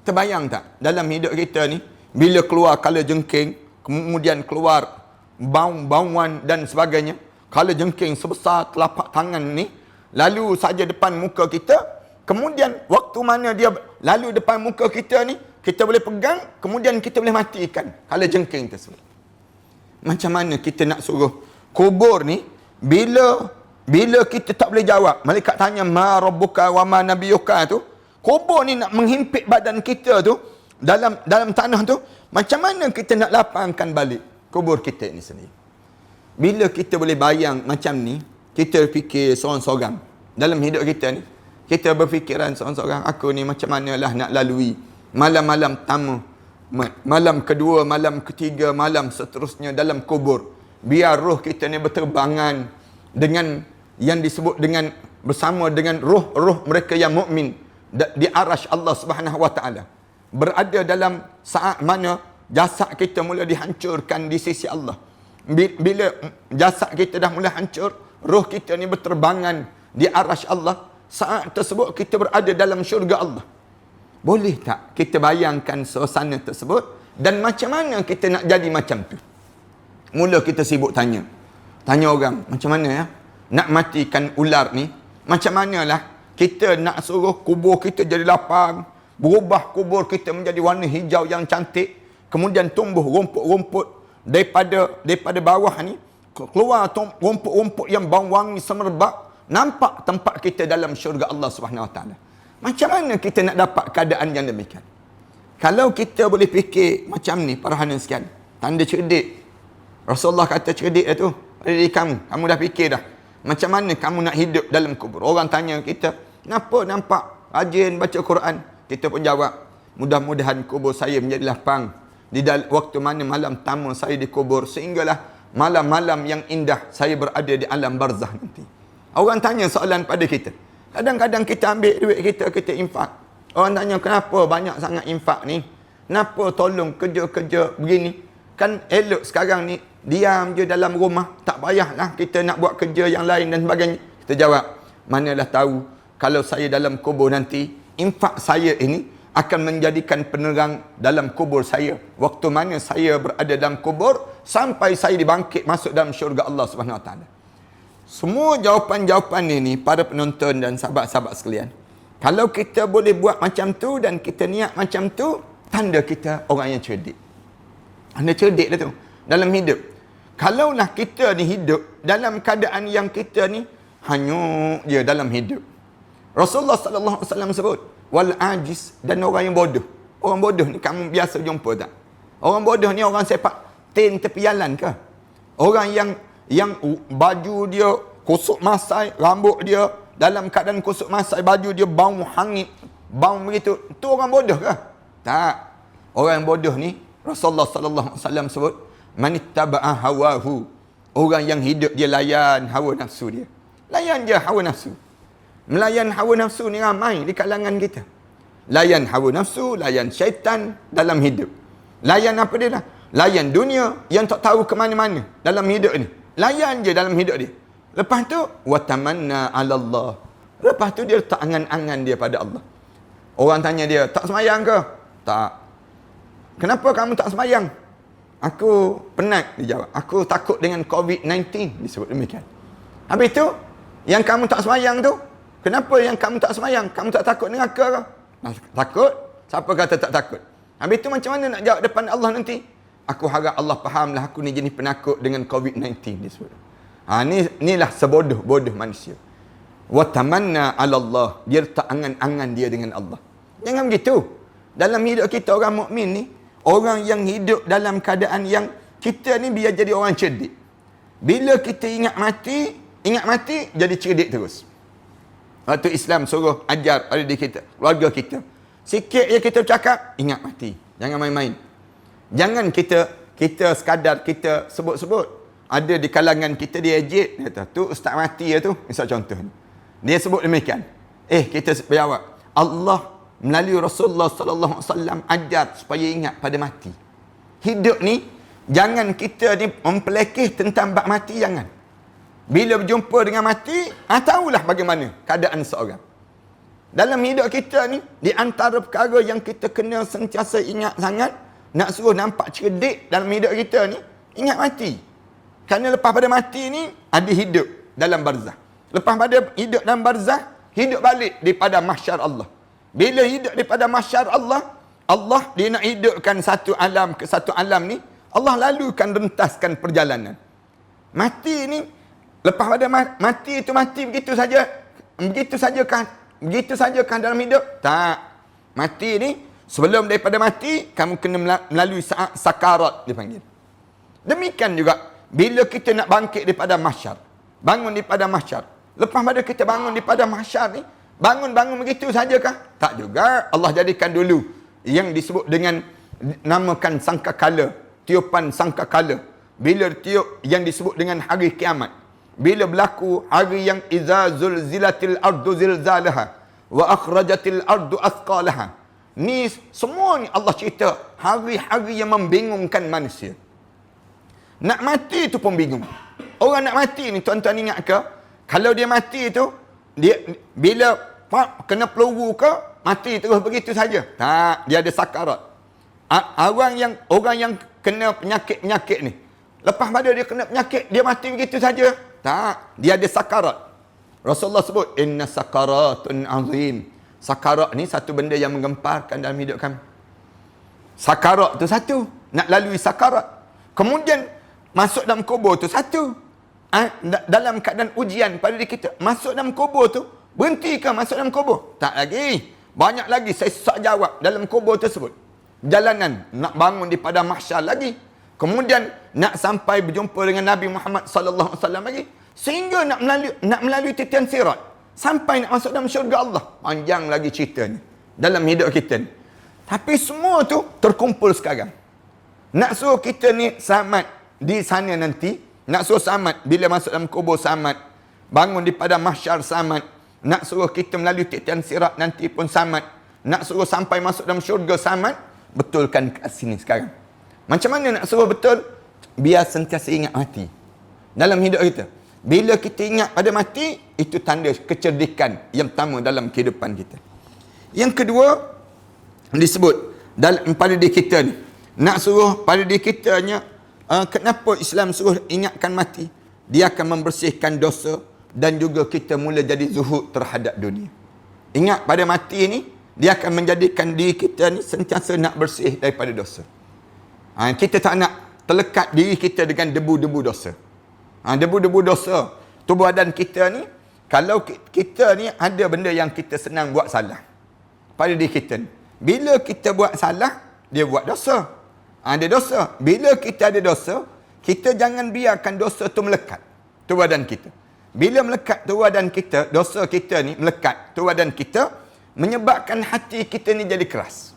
Terbayang tak dalam hidup kita ni, bila keluar kala jengking, kemudian keluar bauan dan sebagainya, kala jengking sebesar telapak tangan ni, lalu saja depan muka kita, kemudian waktu mana dia lalu depan muka kita ni, kita boleh pegang, kemudian kita boleh matikan kala jengking tersebut. Macam mana kita nak suruh kubur ni, bila kita tak boleh jawab, malaikat tanya ma rabbuka wa ma nabiyuka tu, kubur ni nak menghimpit badan kita tu dalam tanah tu, macam mana kita nak lapangkan balik kubur kita ni sendiri? Bila kita boleh bayang macam ni, kita fikir seorang-seorang dalam hidup kita ni, kita berfikiran seorang-seorang, aku ni macam manalah nak lalui malam-malam pertama, malam kedua, malam ketiga, malam seterusnya dalam kubur. Biar roh kita ni berterbangan dengan yang disebut dengan bersama dengan roh-roh mereka yang mukmin di arasy Allah Subhanahu wa taala. Berada dalam saat mana jasad kita mula dihancurkan di sisi Allah. Bila jasad kita dah mula hancur, roh kita ni berterbangan di arasy Allah, saat tersebut kita berada dalam syurga Allah. Boleh tak kita bayangkan suasana tersebut? Dan macam mana kita nak jadi macam tu? Mula kita sibuk tanya orang, macam mana ya nak matikan ular ni? Macam manalah kita nak suruh kubur kita jadi lapang, berubah kubur kita menjadi warna hijau yang cantik, kemudian tumbuh rumput-rumput daripada bawah ni, keluar rumput-rumput yang bau wangi semerbak, nampak tempat kita dalam syurga Allah Subhanahu Wa Taala. Macam mana kita nak dapat keadaan yang demikian? Kalau kita boleh fikir macam ni, para hadirin sekalian, tanda cerdik. Rasulullah kata cerdik tu ada di kamu. Kamu dah fikir dah macam mana kamu nak hidup dalam kubur. Orang tanya kita, kenapa nampak rajin baca Quran? Kita pun jawab, mudah-mudahan kubur saya menjadi lapang di waktu mana malam pertama saya dikubur, sehinggalah malam-malam yang indah saya berada di alam barzah nanti. Orang tanya soalan pada kita. Kadang-kadang kita ambil duit kita infak. Orang tanya, kenapa banyak sangat infak ni? Kenapa tolong kerja-kerja begini? Kan elok sekarang ni diam je dalam rumah, tak payahlah kita nak buat kerja yang lain dan sebagainya. Kita jawab, manalah tahu kalau saya dalam kubur nanti, infak saya ini akan menjadikan penerang dalam kubur saya. Waktu mana saya berada dalam kubur sampai saya dibangkit masuk dalam syurga Allah Subhanahu Wa Taala. Semua jawapan-jawapan ini, para penonton dan sahabat-sahabat sekalian, kalau kita boleh buat macam tu dan kita niat macam tu, tanda kita orang yang cerdik. Anda cerdik dah tu dalam hidup. Kalaulah kita ni hidup dalam keadaan yang kita ni hanyut je dalam hidup. Rasulullah sallallahu alaihi wasallam sebut, wal ajiz, dan orang yang bodoh. Orang bodoh ni kamu biasa jumpa tak? Orang bodoh ni orang sepak tin tepi jalan ke? Orang yang baju dia kusuk masai, rambut dia dalam keadaan kusuk masai, baju dia bau hangit, bau begitu. Tu orang bodoh ke? Tak. Orang bodoh ni Rasulullah sallallahu alaihi wasallam sebut, manittaba'a hawahu. Orang yang hidup dia layan hawa nafsu dia. Layan je hawa nafsu. Melayan hawa nafsu ni ramai di kalangan kita. Layan hawa nafsu, layan syaitan dalam hidup. Layan apa dia dah? Layan dunia yang tak tahu ke mana-mana dalam hidup ni. Layan je dalam hidup dia. Lepas tu wa tamanna 'ala Allah. Lepas tu dia letak angan-angan dia pada Allah. Orang tanya dia, tak sembahyang ke? Tak. Kenapa kamu tak sembahyang? Aku penat, dia jawab. Aku takut dengan COVID-19, disebut demikian. Habis tu, yang kamu tak sembahyang tu, kenapa yang kamu tak sembahyang? Kamu tak takut neraka ke? Takut? Siapa kata tak takut? Habis tu macam mana nak jawab depan Allah nanti? Aku harap Allah fahamlah aku ni jenis penakut dengan COVID-19, disebut. Inilah sebodoh-bodoh manusia. Wa tamanna 'ala Allah. Dia letak angan-angan dia dengan Allah. Jangan begitu. Dalam hidup kita orang mukmin ni, orang yang hidup dalam keadaan yang kita ni biar jadi orang cerdik. Bila kita ingat mati, Ingat mati, jadi cerdik terus. Waktu Islam suruh ajar pada diri kita, keluarga kita. Sikit je kita bercakap, ingat mati. Jangan main-main. Jangan kita sekadar kita sebut-sebut. Ada di kalangan kita dia ejek, dia kata, tu ustaz mati ya tu. Misal contoh. Dia sebut demikian. Kita jawab, Allah melalui Rasulullah sallallahu alaihi wasallam ajar supaya ingat pada mati. Hidup ni jangan kita ni mempelekeh tentang bab mati, jangan. Bila berjumpa dengan mati, tahulah bagaimana keadaan seorang. Dalam hidup kita ni, di antara perkara yang kita kena sentiasa ingat sangat, nak suruh nampak cerdik dalam hidup kita ni, ingat mati. Kerana lepas pada mati ni, ada hidup dalam barzah. Lepas pada hidup dalam barzah, hidup balik daripada mahsyar Allah. Bila hidup daripada mahsyar Allah, Allah dia nak hidupkan satu alam ke satu alam ni, Allah lalukan rentaskan perjalanan. Mati ni, lepas pada mati itu mati begitu saja. Begitu saja kan dalam hidup? Tak. Mati ni, sebelum daripada mati, kamu kena melalui saat sakarat dipanggil. Demikian juga, bila kita nak bangkit daripada mahsyar, bangun daripada mahsyar. Lepas pada kita bangun daripada mahsyar ni, bangun begitu sajakah? Tak juga. Allah jadikan dulu yang disebut dengan namakan sangkakala, tiupan sangkakala. Bila tiup yang disebut dengan hari kiamat. Bila berlaku hari yang iza zulzilatil ardu zilzalaha wa akhrajatil ardu athqalaha. Ni semua ni Allah cerita hari-hari yang membingungkan manusia. Nak mati tu pun bingung. Orang nak mati ni tuan-tuan ingat ke? Kalau dia mati tu, dia bila kena peluru ke, mati terus begitu saja. Tak, dia ada sakarat. Orang yang kena penyakit-penyakit ni, lepas pada dia kena penyakit, dia mati begitu saja. Tak, dia ada sakarat. Rasulullah sebut, inna sakaratun azim. Sakarat ni satu benda yang menggemparkan dalam hidup kami. Sakarat tu satu, nak lalui sakarat. Kemudian masuk dalam kubur tu satu. Dalam keadaan ujian pada diri kita, masuk dalam kubur tu, berhenti ke masuk dalam kubur? Tak lagi. Banyak lagi sesak jawab dalam kubur tersebut. Jalanan nak bangun daripada mahsyar lagi. Kemudian nak sampai berjumpa dengan Nabi Muhammad sallallahu alaihi wasallam lagi. Sehingga nak melalui titian sirat. Sampai nak masuk dalam syurga Allah. Panjang lagi ceritanya dalam hidup kita ni. Tapi semua tu terkumpul sekarang. Nak suruh kita ni selamat di sana nanti. Nak suruh selamat bila masuk dalam kubur selamat. Bangun daripada mahsyar selamat. Nak suruh kita melalui titian sirat nanti pun selamat. Nak suruh sampai masuk dalam syurga selamat. Betulkan kat sini sekarang. Macam mana nak suruh betul? Biar sentiasa ingat mati dalam hidup kita. Bila kita ingat pada mati, itu tanda kecerdikan yang pertama dalam kehidupan kita. Yang kedua, disebut dalam pada diri kita ni. Nak suruh pada diri kita kenapa Islam suruh ingatkan mati? Dia akan membersihkan dosa dan juga kita mula jadi zuhud terhadap dunia. Ingat pada mati ni, dia akan menjadikan diri kita ni sentiasa nak bersih daripada dosa. Kita tak nak terlekat diri kita dengan debu-debu dosa. Debu-debu dosa tubuh badan kita ni, kalau kita ni ada benda yang kita senang buat salah pada diri kita ni. Bila kita buat salah, dia buat dosa. Ada dosa. Bila kita ada dosa, kita jangan biarkan dosa tu melekat tubuh badan kita. Bila melekat tubuh badan kita, dosa kita ni melekat tubuh badan kita, menyebabkan hati kita ni jadi keras.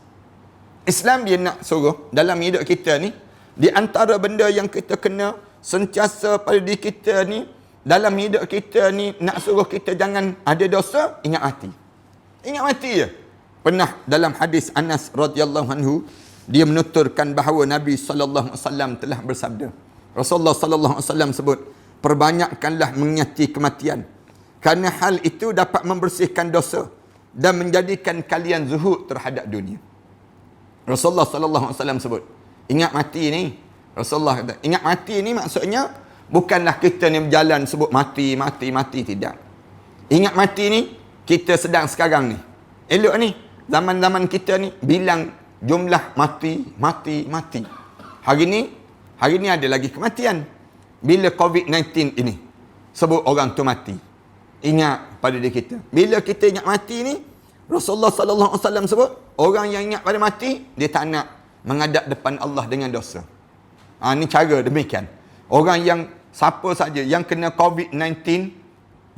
Islam dia nak suruh dalam hidup kita ni, di antara benda yang kita kena sentiasa pada diri kita ni, dalam hidup kita ni, nak suruh kita jangan ada dosa, ingat mati. Ingat mati je. Pernah dalam hadis Anas radhiyallahu anhu, dia menuturkan bahawa Nabi sallallahu alaihi wasallam telah bersabda. Rasulullah sallallahu alaihi wasallam sebut, perbanyakkanlah mengingati kematian, kerana hal itu dapat membersihkan dosa dan menjadikan kalian zuhud terhadap dunia. Rasulullah sallallahu alaihi wasallam sebut, ingat mati ni. Rasulullah kata, ingat mati ni maksudnya bukanlah kita ni berjalan sebut mati, tidak. Ingat mati ni, kita sedang sekarang ni. Elok ni, zaman-zaman kita ni bilang jumlah mati. Hari ni ada lagi kematian. Bila COVID-19 ini, sebut orang tu mati. Ingat pada diri kita. Bila kita ingat mati ni, Rasulullah sallallahu alaihi wasallam sebut, orang yang ingat pada mati, dia tak nak menghadap depan Allah dengan dosa. Ni cara demikian. Orang yang siapa saja yang kena COVID-19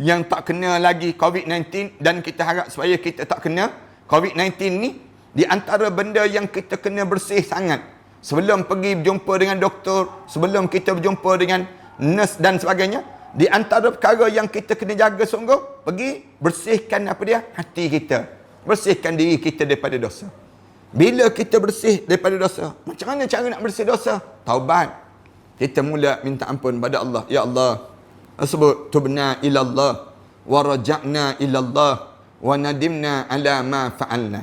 yang tak kena lagi COVID-19 dan kita harap supaya kita tak kena COVID-19 ni, di antara benda yang kita kena bersih sangat sebelum pergi berjumpa dengan doktor, sebelum kita berjumpa dengan nurse dan sebagainya, di antara perkara yang kita kena jaga sungguh, pergi bersihkan apa dia? Hati kita. Bersihkan diri kita daripada dosa. Bila kita bersih daripada dosa, macam mana cara nak bersih dosa? Taubat. Kita mula minta ampun pada Allah. Ya Allah, sebut tubna ilallah wa raja'na ilallah wa nadimna ala ma fa'alna.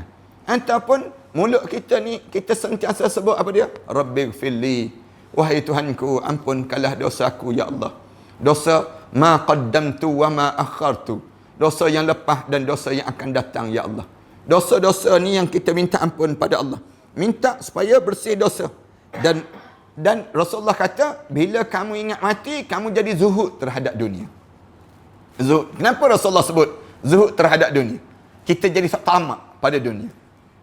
Ataupun mulut kita ni kita sentiasa sebut apa dia? Rabbighfirli, wahai Tuhanku, ampunkanlah dosaku ya Allah. Dosa ma qaddamtu wa ma akhartu. Dosa yang lepas dan dosa yang akan datang ya Allah. Dosa-dosa ni yang kita minta ampun pada Allah. Minta supaya bersih dosa. Dan Rasulullah kata, bila kamu ingat mati, kamu jadi zuhud terhadap dunia. Zuhud. Kenapa Rasulullah sebut zuhud terhadap dunia? Kita jadi tamak pada dunia.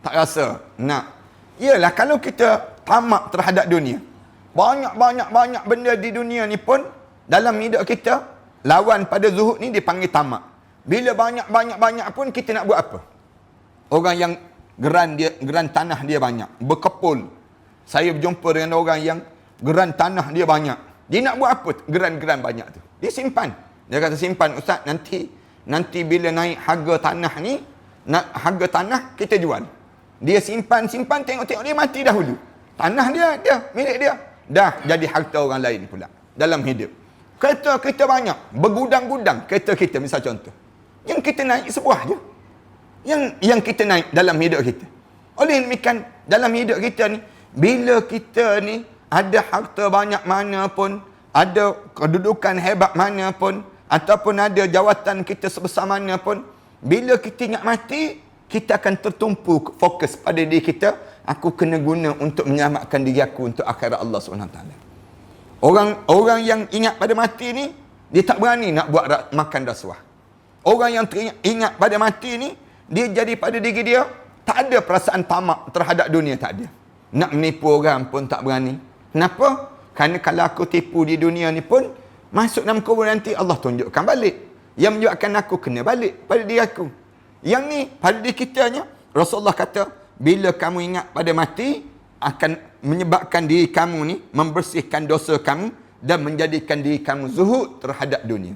Tak rasa nak. Yalah, kalau kita tamak terhadap dunia, banyak benda di dunia ni pun dalam hidup kita, lawan pada zuhud ni dipanggil tamak. Bila banyak pun kita nak buat apa? Orang yang geran tanah dia banyak, berkepul. Saya berjumpa dengan orang yang geran tanah dia banyak. Dia nak buat apa geran-geran banyak tu? Dia simpan. Dia kata, simpan Ustaz, nanti bila naik harga tanah ni, harga tanah kita jual. Dia simpan, tengok dia mati dahulu. Tanah dia, milik dia. Dah jadi harta orang lain pula dalam hidup. Kereta kita banyak, bergudang-gudang kereta kita, misal contoh. Yang kita naik sebuah je. Yang kita naik dalam hidup kita. Oleh demikian, dalam hidup kita ni, bila kita ni ada harta banyak mana pun, ada kedudukan hebat mana pun, ataupun ada jawatan kita sebesar mana pun, bila kita ingat mati, kita akan tertumpu fokus pada diri kita. Aku kena guna untuk menyelamatkan diri aku untuk akhirat Allah SWT. Orang yang ingat pada mati ni, dia tak berani nak buat makan rasuah. Orang yang ingat pada mati ni, dia jadi pada diri dia, tak ada perasaan tamak terhadap dunia, tak ada. Nak menipu orang pun tak berani. Kenapa? Kerana kalau aku tipu di dunia ni pun, masuk dalam kubur nanti Allah tunjukkan balik. Yang menyebabkan aku kena balik pada diri aku. Yang ni, pada diri kitanya, Rasulullah kata, bila kamu ingat pada mati, akan menyebabkan diri kamu ni, membersihkan dosa kamu, dan menjadikan diri kamu zuhud terhadap dunia.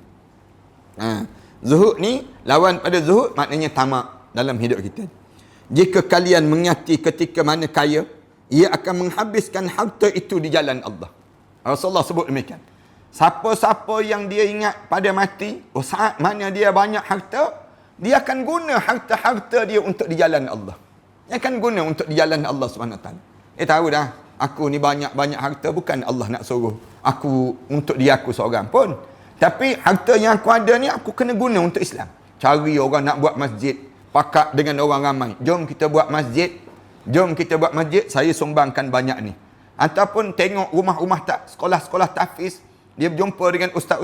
Zuhud ni, lawan pada zuhud, maknanya tamak dalam hidup kita. Jika kalian mengingati ketika mana kaya, ia akan menghabiskan harta itu di jalan Allah. Rasulullah sebut demikian. Siapa-siapa yang dia ingat pada mati, saat mana dia banyak harta, dia akan guna harta-harta dia untuk di jalan Allah. Dia akan guna untuk di jalan Allah SWT. Tahu dah, aku ni banyak-banyak harta, bukan Allah nak suruh aku untuk dia aku seorang pun. Tapi harta yang aku ada ni, aku kena guna untuk Islam. Cari orang nak buat masjid, pakat dengan orang ramai. Jom kita buat masjid. Saya sumbangkan banyak ni. Ataupun tengok rumah-rumah sekolah-sekolah tahfiz, dia berjumpa dengan ustaz,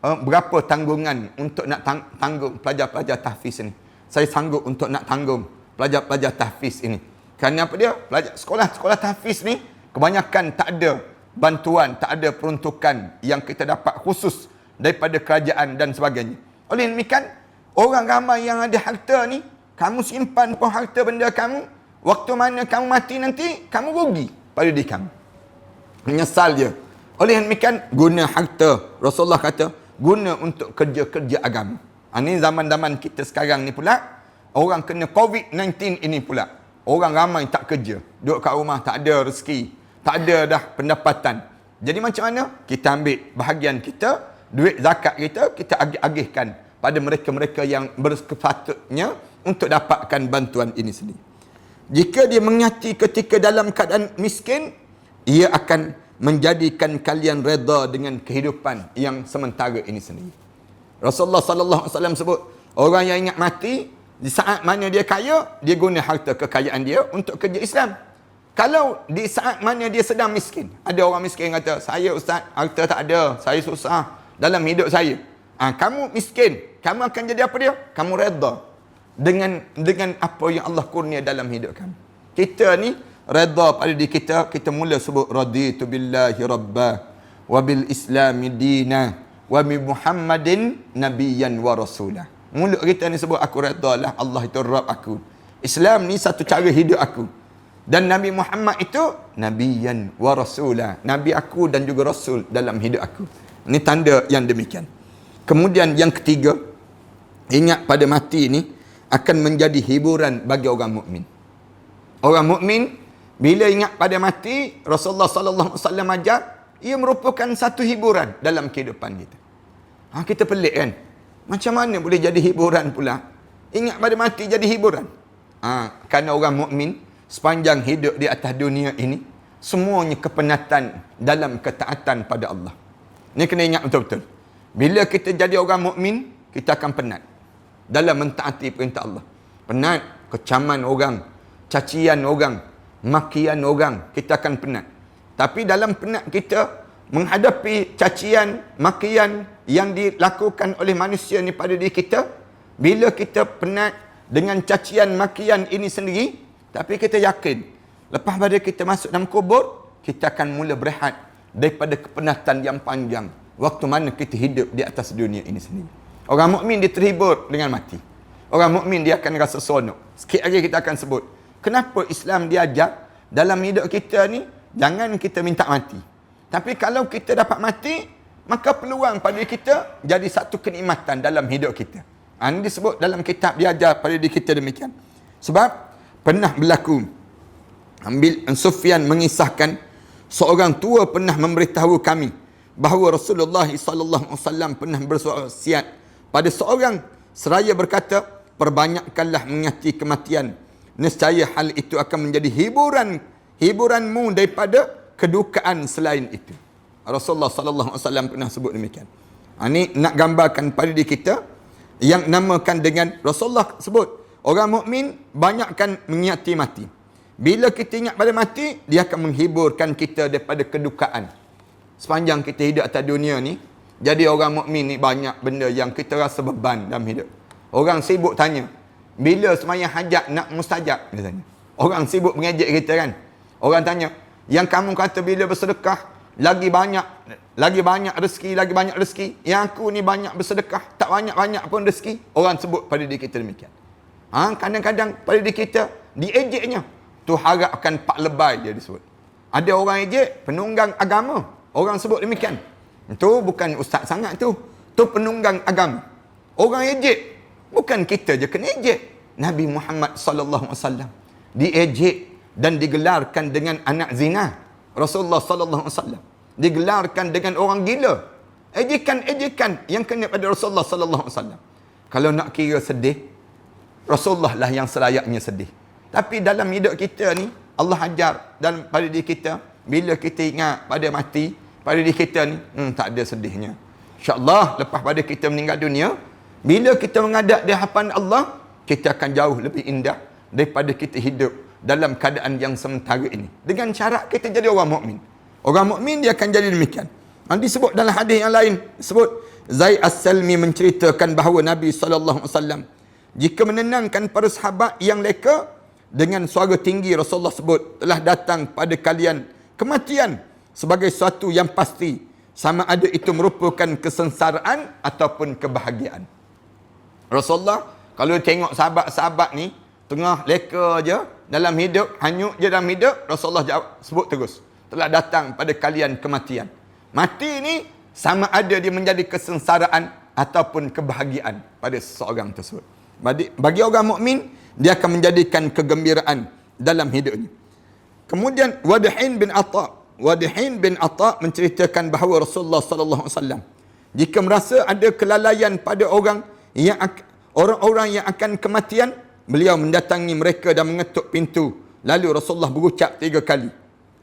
berapa tanggungan untuk nak tanggung pelajar-pelajar tahfiz ni. Saya sanggup untuk nak tanggung pelajar-pelajar tahfiz ini. Kerana apa dia? Pelajar sekolah-sekolah tahfiz ni kebanyakan tak ada bantuan, tak ada peruntukan yang kita dapat khusus daripada kerajaan dan sebagainya. Oleh demikian, orang ramai yang ada harta ni, kamu simpan pun harta benda kamu, waktu mana kamu mati nanti, kamu rugi pada diri kamu. Menyesal je. Oleh demikian, guna harta. Rasulullah kata, guna untuk kerja-kerja agama. Ini zaman-zaman kita sekarang ni pula, orang kena COVID-19 ini pula. Orang ramai tak kerja. Duduk kat rumah, tak ada rezeki. Tak ada dah pendapatan. Jadi macam mana? Kita ambil bahagian kita, duit zakat kita agih-agihkan pada mereka-mereka yang berkepatutnya untuk dapatkan bantuan ini sendiri. Jika dia mengingati ketika dalam keadaan miskin, ia akan menjadikan kalian reda dengan kehidupan yang sementara ini sendiri. Rasulullah sallallahu alaihi wasallam sebut, orang yang ingat mati, di saat mana dia kaya, dia guna harta kekayaan dia untuk kerja Islam. Kalau di saat mana dia sedang miskin, ada orang miskin kata, saya ustaz, harta tak ada, saya susah dalam hidup saya. Kamu miskin, kamu akan jadi apa dia? Kamu reda dengan apa yang Allah kurnia dalam hidup kamu. Kita ni reda pada diri kita mula sebut raditu billahi rabba wa bil islami dina wa bi Muhammadin nabiyyan wa rasulah. Mulut kita ni sebut aku redalah Allah itu Rabb aku. Islam ni satu cara hidup aku. Dan Nabi Muhammad itu nabiyyan wa rasulah. Nabi aku dan juga rasul dalam hidup aku. Ini tanda yang demikian. Kemudian yang ketiga, ingat pada mati ini akan menjadi hiburan bagi orang mukmin. Orang mukmin bila ingat pada mati, Rasulullah sallallahu alaihi wasallam ajar, ia merupakan satu hiburan dalam kehidupan kita. Kita pelik kan? Macam mana boleh jadi hiburan pula? Ingat pada mati jadi hiburan. Kerana orang mukmin sepanjang hidup di atas dunia ini, semuanya kepenatan dalam ketaatan pada Allah. Ini kena ingat betul-betul. Bila kita jadi orang mukmin, kita akan penat dalam mentaati perintah Allah. Penat, kecaman orang, cacian orang, makian orang, kita akan penat. Tapi dalam penat kita menghadapi cacian, makian yang dilakukan oleh manusia ni pada diri kita, bila kita penat dengan cacian, makian ini sendiri, tapi kita yakin, lepas pada kita masuk dalam kubur, kita akan mula berehat daripada kepenatan yang panjang, waktu mana kita hidup di atas dunia ini sendiri. Orang mukmin dia terhibur dengan mati. Orang mukmin dia akan rasa seronok. Sikit lagi kita akan sebut, kenapa Islam diajar dalam hidup kita ni, jangan kita minta mati. Tapi kalau kita dapat mati, maka peluang pada kita jadi satu kenikmatan dalam hidup kita. Ini disebut dalam kitab diajar pada diri kita demikian. Sebab pernah berlaku, Sufyan mengisahkan, seorang tua pernah memberitahu kami bahawa Rasulullah sallallahu alaihi wasallam pernah berwasiat pada seorang seraya berkata, perbanyakkanlah mengingati kematian, nescaya hal itu akan menjadi hiburanmu daripada kedukaan selain itu. Rasulullah sallallahu alaihi wasallam pernah sebut demikian. Ini nak gambarkan pada diri kita yang namakan dengan Rasulullah sebut, orang mukmin banyakkan mengingati mati. Bila kita ingat pada mati, dia akan menghiburkan kita daripada kedukaan. Sepanjang kita hidup atas dunia ni, jadi orang mukmin ni banyak benda yang kita rasa beban dalam hidup. Orang sibuk tanya, bila sembahyang hajat nak mustajab? Dia tanya. Orang sibuk mengejek kita kan. Orang tanya, yang kamu kata bila bersedekah lagi banyak rezeki, lagi banyak rezeki. Yang aku ni banyak bersedekah, tak banyak-banyak pun rezeki. Orang sebut pada diri kita demikian. Kadang-kadang pada diri kita diejeknya. Tu harapkan pak lebay dia disebut. Ada orang ejek penunggang agama. Orang sebut demikian. Itu bukan ustaz sangat tu. Tu penunggang agama. Orang ejek. Bukan kita je kena ejek. Nabi Muhammad sallallahu alaihi wasallam diejek dan digelarkan dengan anak zina. Rasulullah sallallahu alaihi wasallam digelarkan dengan orang gila. Ejekan-ejekan yang kena pada Rasulullah sallallahu alaihi wasallam. Kalau nak kira sedih, Rasulullah lah yang selayaknya sedih. Tapi dalam hidup kita ni, Allah ajar dalam pada diri kita, bila kita ingat pada mati, pada diri kita ni, tak ada sedihnya. InsyaAllah lepas pada kita meninggal dunia, bila kita menghadap di hadapan Allah, kita akan jauh lebih indah daripada kita hidup dalam keadaan yang sementara ini. Dengan syarat kita jadi orang mukmin. Orang mukmin dia akan jadi demikian. Disebut dalam hadis yang lain, sebut Zaid As-Salmi menceritakan bahawa Nabi SAW jika menenangkan para sahabat yang leka, dengan suara tinggi Rasulullah sebut, telah datang pada kalian kematian sebagai sesuatu yang pasti, sama ada itu merupakan kesengsaraan ataupun kebahagiaan. Rasulullah kalau tengok sahabat-sahabat ni tengah leka je dalam hidup, hanyut je dalam hidup, Rasulullah jawab, sebut terus, telah datang pada kalian kematian. Mati ni sama ada dia menjadi kesengsaraan ataupun kebahagiaan pada seseorang tersebut. Bagi orang mukmin, dia akan menjadikan kegembiraan dalam hidupnya. Kemudian Wadihin bin Atha menceritakan bahawa Rasulullah sallallahu alaihi wasallam jika merasa ada kelalaian pada orang yang akan kematian, beliau mendatangi mereka dan mengetuk pintu. Lalu Rasulullah berucap 3 kali.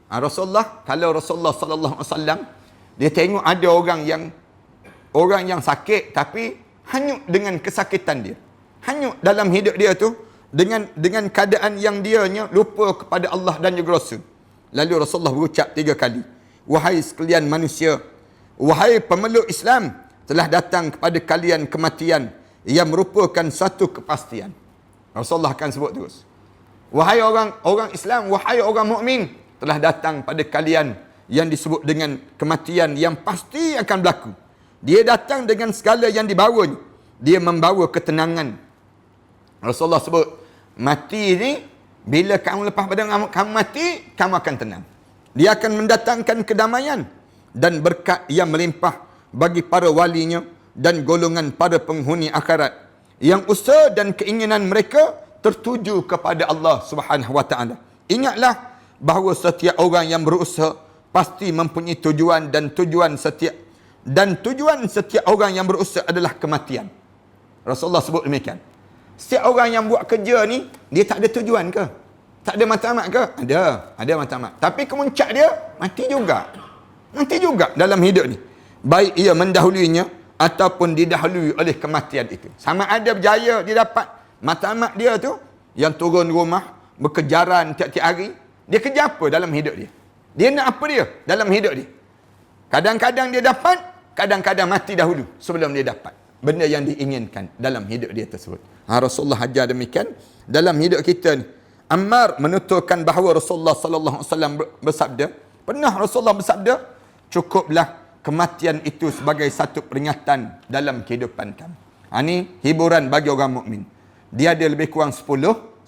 Kalau Rasulullah sallallahu alaihi wasallam dia tengok ada orang yang sakit tapi hanyut dengan kesakitan dia. Hanyut dalam hidup dia tu dengan keadaan yang dianya lupa kepada Allah dan juga Rasul. Lalu Rasulullah berucap 3 kali. Wahai sekalian manusia, wahai pemeluk Islam, telah datang kepada kalian kematian yang merupakan satu kepastian. Rasulullah akan sebut terus. Wahai orang Islam, wahai orang mukmin, telah datang pada kalian yang disebut dengan kematian yang pasti akan berlaku. Dia datang dengan segala yang dibawanya. Dia membawa ketenangan. Rasulullah sebut, mati ni, bila kamu lepas pada kamu mati, kamu akan tenang. Dia akan mendatangkan kedamaian dan berkat yang melimpah bagi para walinya dan golongan para penghuni akhirat yang usaha dan keinginan mereka tertuju kepada Allah Subhanahu wa taala. Ingatlah bahawa setiap orang yang berusaha pasti mempunyai tujuan dan tujuan setiap orang yang berusaha adalah kematian. Rasulullah sebut demikian. Setiap orang yang buat kerja ni, dia tak ada tujuan ke? Tak ada matlamat ke? Ada matlamat. Tapi kemuncak dia, mati juga. Mati juga dalam hidup ni. Baik ia mendahuluinya, ataupun didahului oleh kematian itu. Sama ada berjaya dia dapat matlamat dia tu, yang turun rumah, berkejaran tiap-tiap hari. Dia kerja apa dalam hidup dia? Dia nak apa dia dalam hidup dia? Kadang-kadang dia dapat, kadang-kadang mati dahulu sebelum dia dapat benda yang diinginkan dalam hidup dia tersebut. Rasulullah ajar demikian dalam hidup kita ni. Ammar menuturkan bahawa Rasulullah sallallahu alaihi wasallam bersabda, pernah Rasulullah bersabda, cukuplah kematian itu sebagai satu peringatan dalam kehidupan kami. Ini hiburan bagi orang mukmin. Dia ada lebih kurang 10.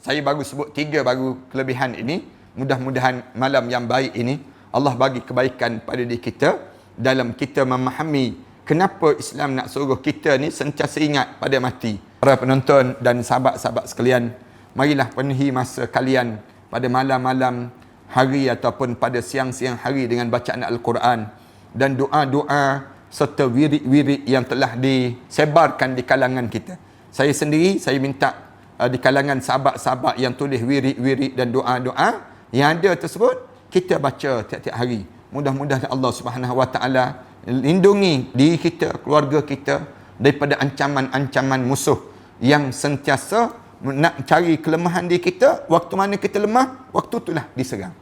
Saya baru sebut 3 baru kelebihan ini. Mudah-mudahan malam yang baik ini Allah bagi kebaikan pada diri kita dalam kita memahami kenapa Islam nak suruh kita ni sentiasa ingat pada mati. Para penonton dan sahabat-sahabat sekalian, marilah penuhi masa kalian pada malam-malam hari ataupun pada siang-siang hari dengan bacaan Al-Quran dan doa-doa serta wirid-wirid yang telah disebarkan di kalangan kita. Saya sendiri, saya minta di kalangan sahabat-sahabat yang tulis wirid-wirid dan doa-doa yang ada tersebut, kita baca tiap-tiap hari. Mudah-mudahan Allah Subhanahu wa taala lindungi diri kita, keluarga kita daripada ancaman-ancaman musuh yang sentiasa nak cari kelemahan diri kita. Waktu mana kita lemah, waktu itulah diserang.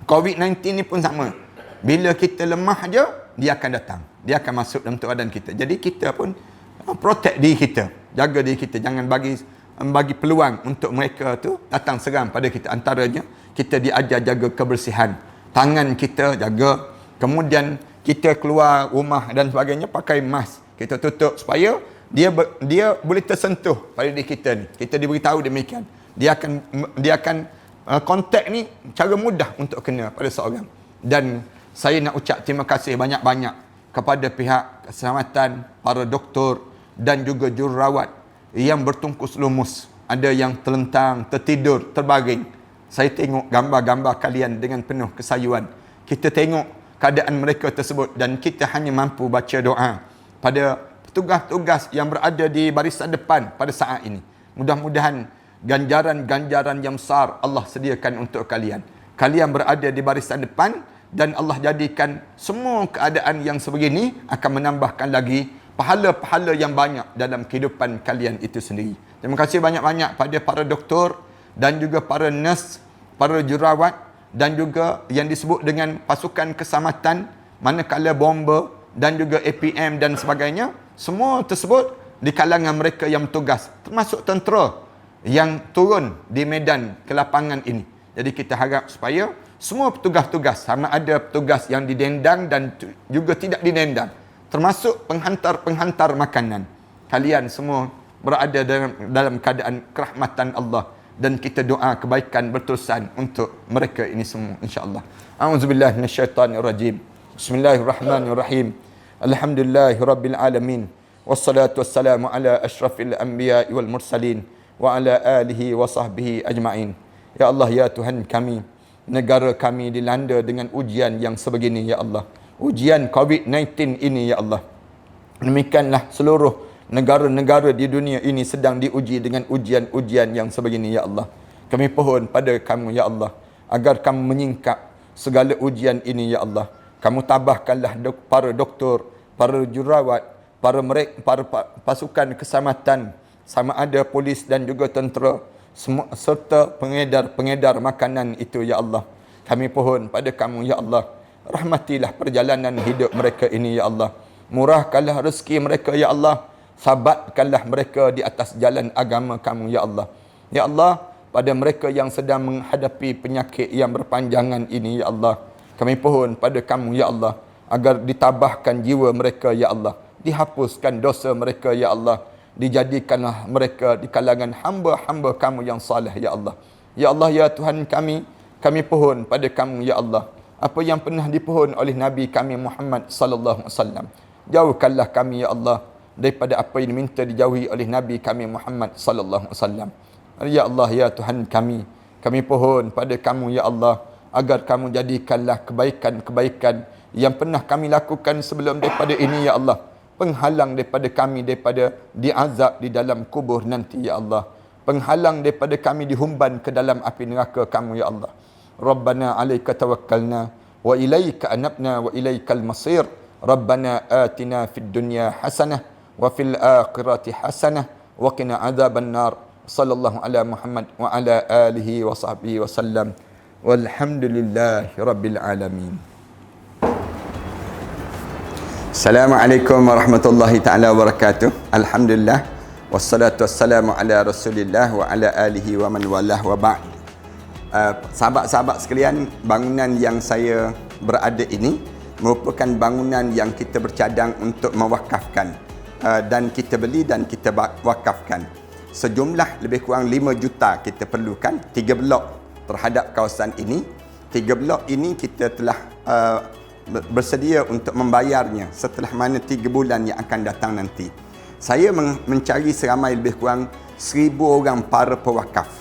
COVID-19 ni pun sama. Bila kita lemah aja, dia akan datang. Dia akan masuk dalam badan kita. Jadi kita pun protect diri kita, jaga diri kita, jangan bagi peluang untuk mereka tu datang seram pada kita. Antaranya kita diajar jaga kebersihan tangan kita, jaga. Kemudian kita keluar rumah dan sebagainya pakai mask, kita tutup supaya dia boleh tersentuh pada diri kita ni. Kita diberitahu demikian. Dia akan kontak ni cara mudah untuk kena pada seorang. Dan saya nak ucap terima kasih banyak-banyak kepada pihak keselamatan, para doktor dan juga jururawat yang bertungkus lumus. Ada yang terlentang, tertidur, terbaring. Saya tengok gambar-gambar kalian dengan penuh kesayuan. Kita tengok keadaan mereka tersebut dan kita hanya mampu baca doa pada petugas-petugas yang berada di barisan depan pada saat ini. Mudah-mudahan ganjaran-ganjaran yang besar Allah sediakan untuk kalian. Kalian berada di barisan depan dan Allah jadikan semua keadaan yang sebegini akan menambahkan lagi pahala-pahala yang banyak dalam kehidupan kalian itu sendiri. Terima kasih banyak-banyak pada para doktor dan juga para nurse, para jururawat dan juga yang disebut dengan pasukan keselamatan, manakala bomba dan juga APM dan sebagainya. Semua tersebut di kalangan mereka yang bertugas, termasuk tentera yang turun di medan ke lapangan ini. Jadi kita harap supaya semua petugas-petugas, sama ada petugas yang didendang dan juga tidak didendang, termasuk penghantar-penghantar makanan, kalian semua berada dalam keadaan kerahmatan Allah. Dan kita doa kebaikan berterusan untuk mereka ini semua, insya-Allah. A'udzubillahi minasyaitonirrajim. Bismillahirrahmanirrahim. Alhamdulillahirabbil alamin. Wassalatu wassalamu ala asyrafil anbiya'i wal mursalin wa ala alihi wa sahbihi ajma'in. Ya Allah, ya Tuhan kami, negara kami dilanda dengan ujian yang sebegini, ya Allah. Ujian COVID-19 ini, ya Allah. Demikianlah seluruh negara-negara di dunia ini sedang diuji dengan ujian-ujian yang sebegini, ya Allah. Kami pohon pada kamu, ya Allah, agar kamu menyingkap segala ujian ini, ya Allah. Kamu tabahkanlah para doktor, para jururawat, para pasukan keselamatan, sama ada polis dan juga tentera, serta pengedar-pengedar makanan itu, ya Allah. Kami pohon pada kamu, ya Allah. Rahmatilah perjalanan hidup mereka ini, ya Allah. Murahkanlah rezeki mereka, ya Allah. Sabatkanlah mereka di atas jalan agama kamu, ya Allah. Ya Allah, pada mereka yang sedang menghadapi penyakit yang berpanjangan ini, ya Allah, kami pohon pada kamu, ya Allah, agar ditabahkan jiwa mereka, ya Allah. dihapuskan dosa mereka ya Allah, dijadikanlah mereka di kalangan hamba-hamba kamu yang saleh ya Allah. Ya Allah ya Tuhan kami pohon pada kamu ya Allah apa yang pernah dipohon oleh Nabi kami Muhammad sallallahu alaihi wasallam. Jauhkanlah kami ya Allah daripada apa yang diminta dijauhi oleh Nabi kami Muhammad sallallahu alaihi wasallam. Ya Allah ya Tuhan kami pohon pada kamu ya Allah agar kamu jadikanlah kebaikan-kebaikan yang pernah kami lakukan sebelum daripada ini ya Allah penghalang daripada kami daripada diazab di dalam kubur nanti ya Allah, penghalang daripada kami dihumban ke dalam api neraka kamu ya Allah. Rabbana alaika tawakkalna wa ilaika anabna wa ilaikal masir. Rabbana atina fid dunya hasanah wa fil akhirati hasanah wa qina adzaban nar. Sallallahu ala Muhammad wa ala alihi wa sahbihi wa sallam. Walhamdulillahi rabbil alamin. Assalamualaikum warahmatullahi taala wabarakatuh. Alhamdulillah wassalatu wassalamu ala Rasulillah wa ala alihi wa man walah wa ba'd. Sahabat-sahabat sekalian, bangunan yang saya berada ini merupakan bangunan yang kita bercadang untuk mewakafkan dan kita beli dan kita wakafkan. Sejumlah lebih kurang 5 juta kita perlukan 3 blok terhadap kawasan ini. 3 blok ini kita telah bersedia untuk membayarnya setelah mana 3 bulan yang akan datang nanti. Saya mencari seramai lebih kurang 1,000 orang para pewakaf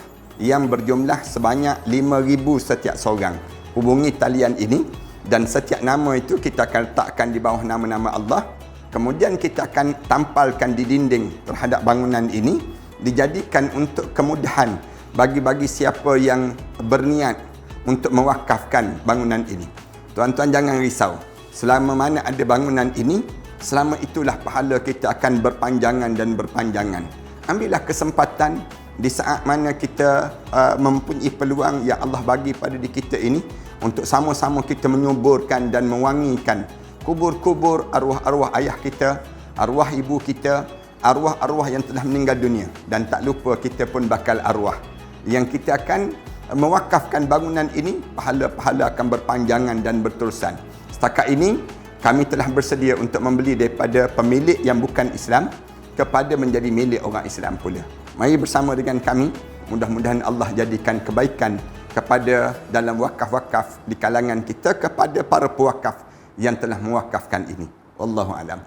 yang berjumlah sebanyak 5,000 setiap seorang. Hubungi talian ini dan setiap nama itu kita akan letakkan di bawah nama-nama Allah. Kemudian kita akan tampalkan di dinding terhadap bangunan ini, dijadikan untuk kemudahan bagi siapa yang berniat untuk mewakafkan bangunan ini. Tuan-tuan jangan risau. Selama mana ada bangunan ini, selama itulah pahala kita akan berpanjangan dan berpanjangan. Ambillah kesempatan di saat mana kita mempunyai peluang yang Allah bagi pada diri kita ini untuk sama-sama kita menyuburkan dan mewangikan kubur-kubur arwah-arwah ayah kita, arwah ibu kita, arwah-arwah yang telah meninggal dunia. Dan tak lupa kita pun bakal arwah yang kita akan mewakafkan bangunan ini, pahala-pahala akan berpanjangan dan berterusan. Setakat ini kami telah bersedia untuk membeli daripada pemilik yang bukan Islam kepada menjadi milik orang Islam pula. Mari bersama dengan kami, mudah-mudahan Allah jadikan kebaikan kepada dalam wakaf-wakaf di kalangan kita kepada para pewakaf yang telah mewakafkan ini. Wallahu a'lam.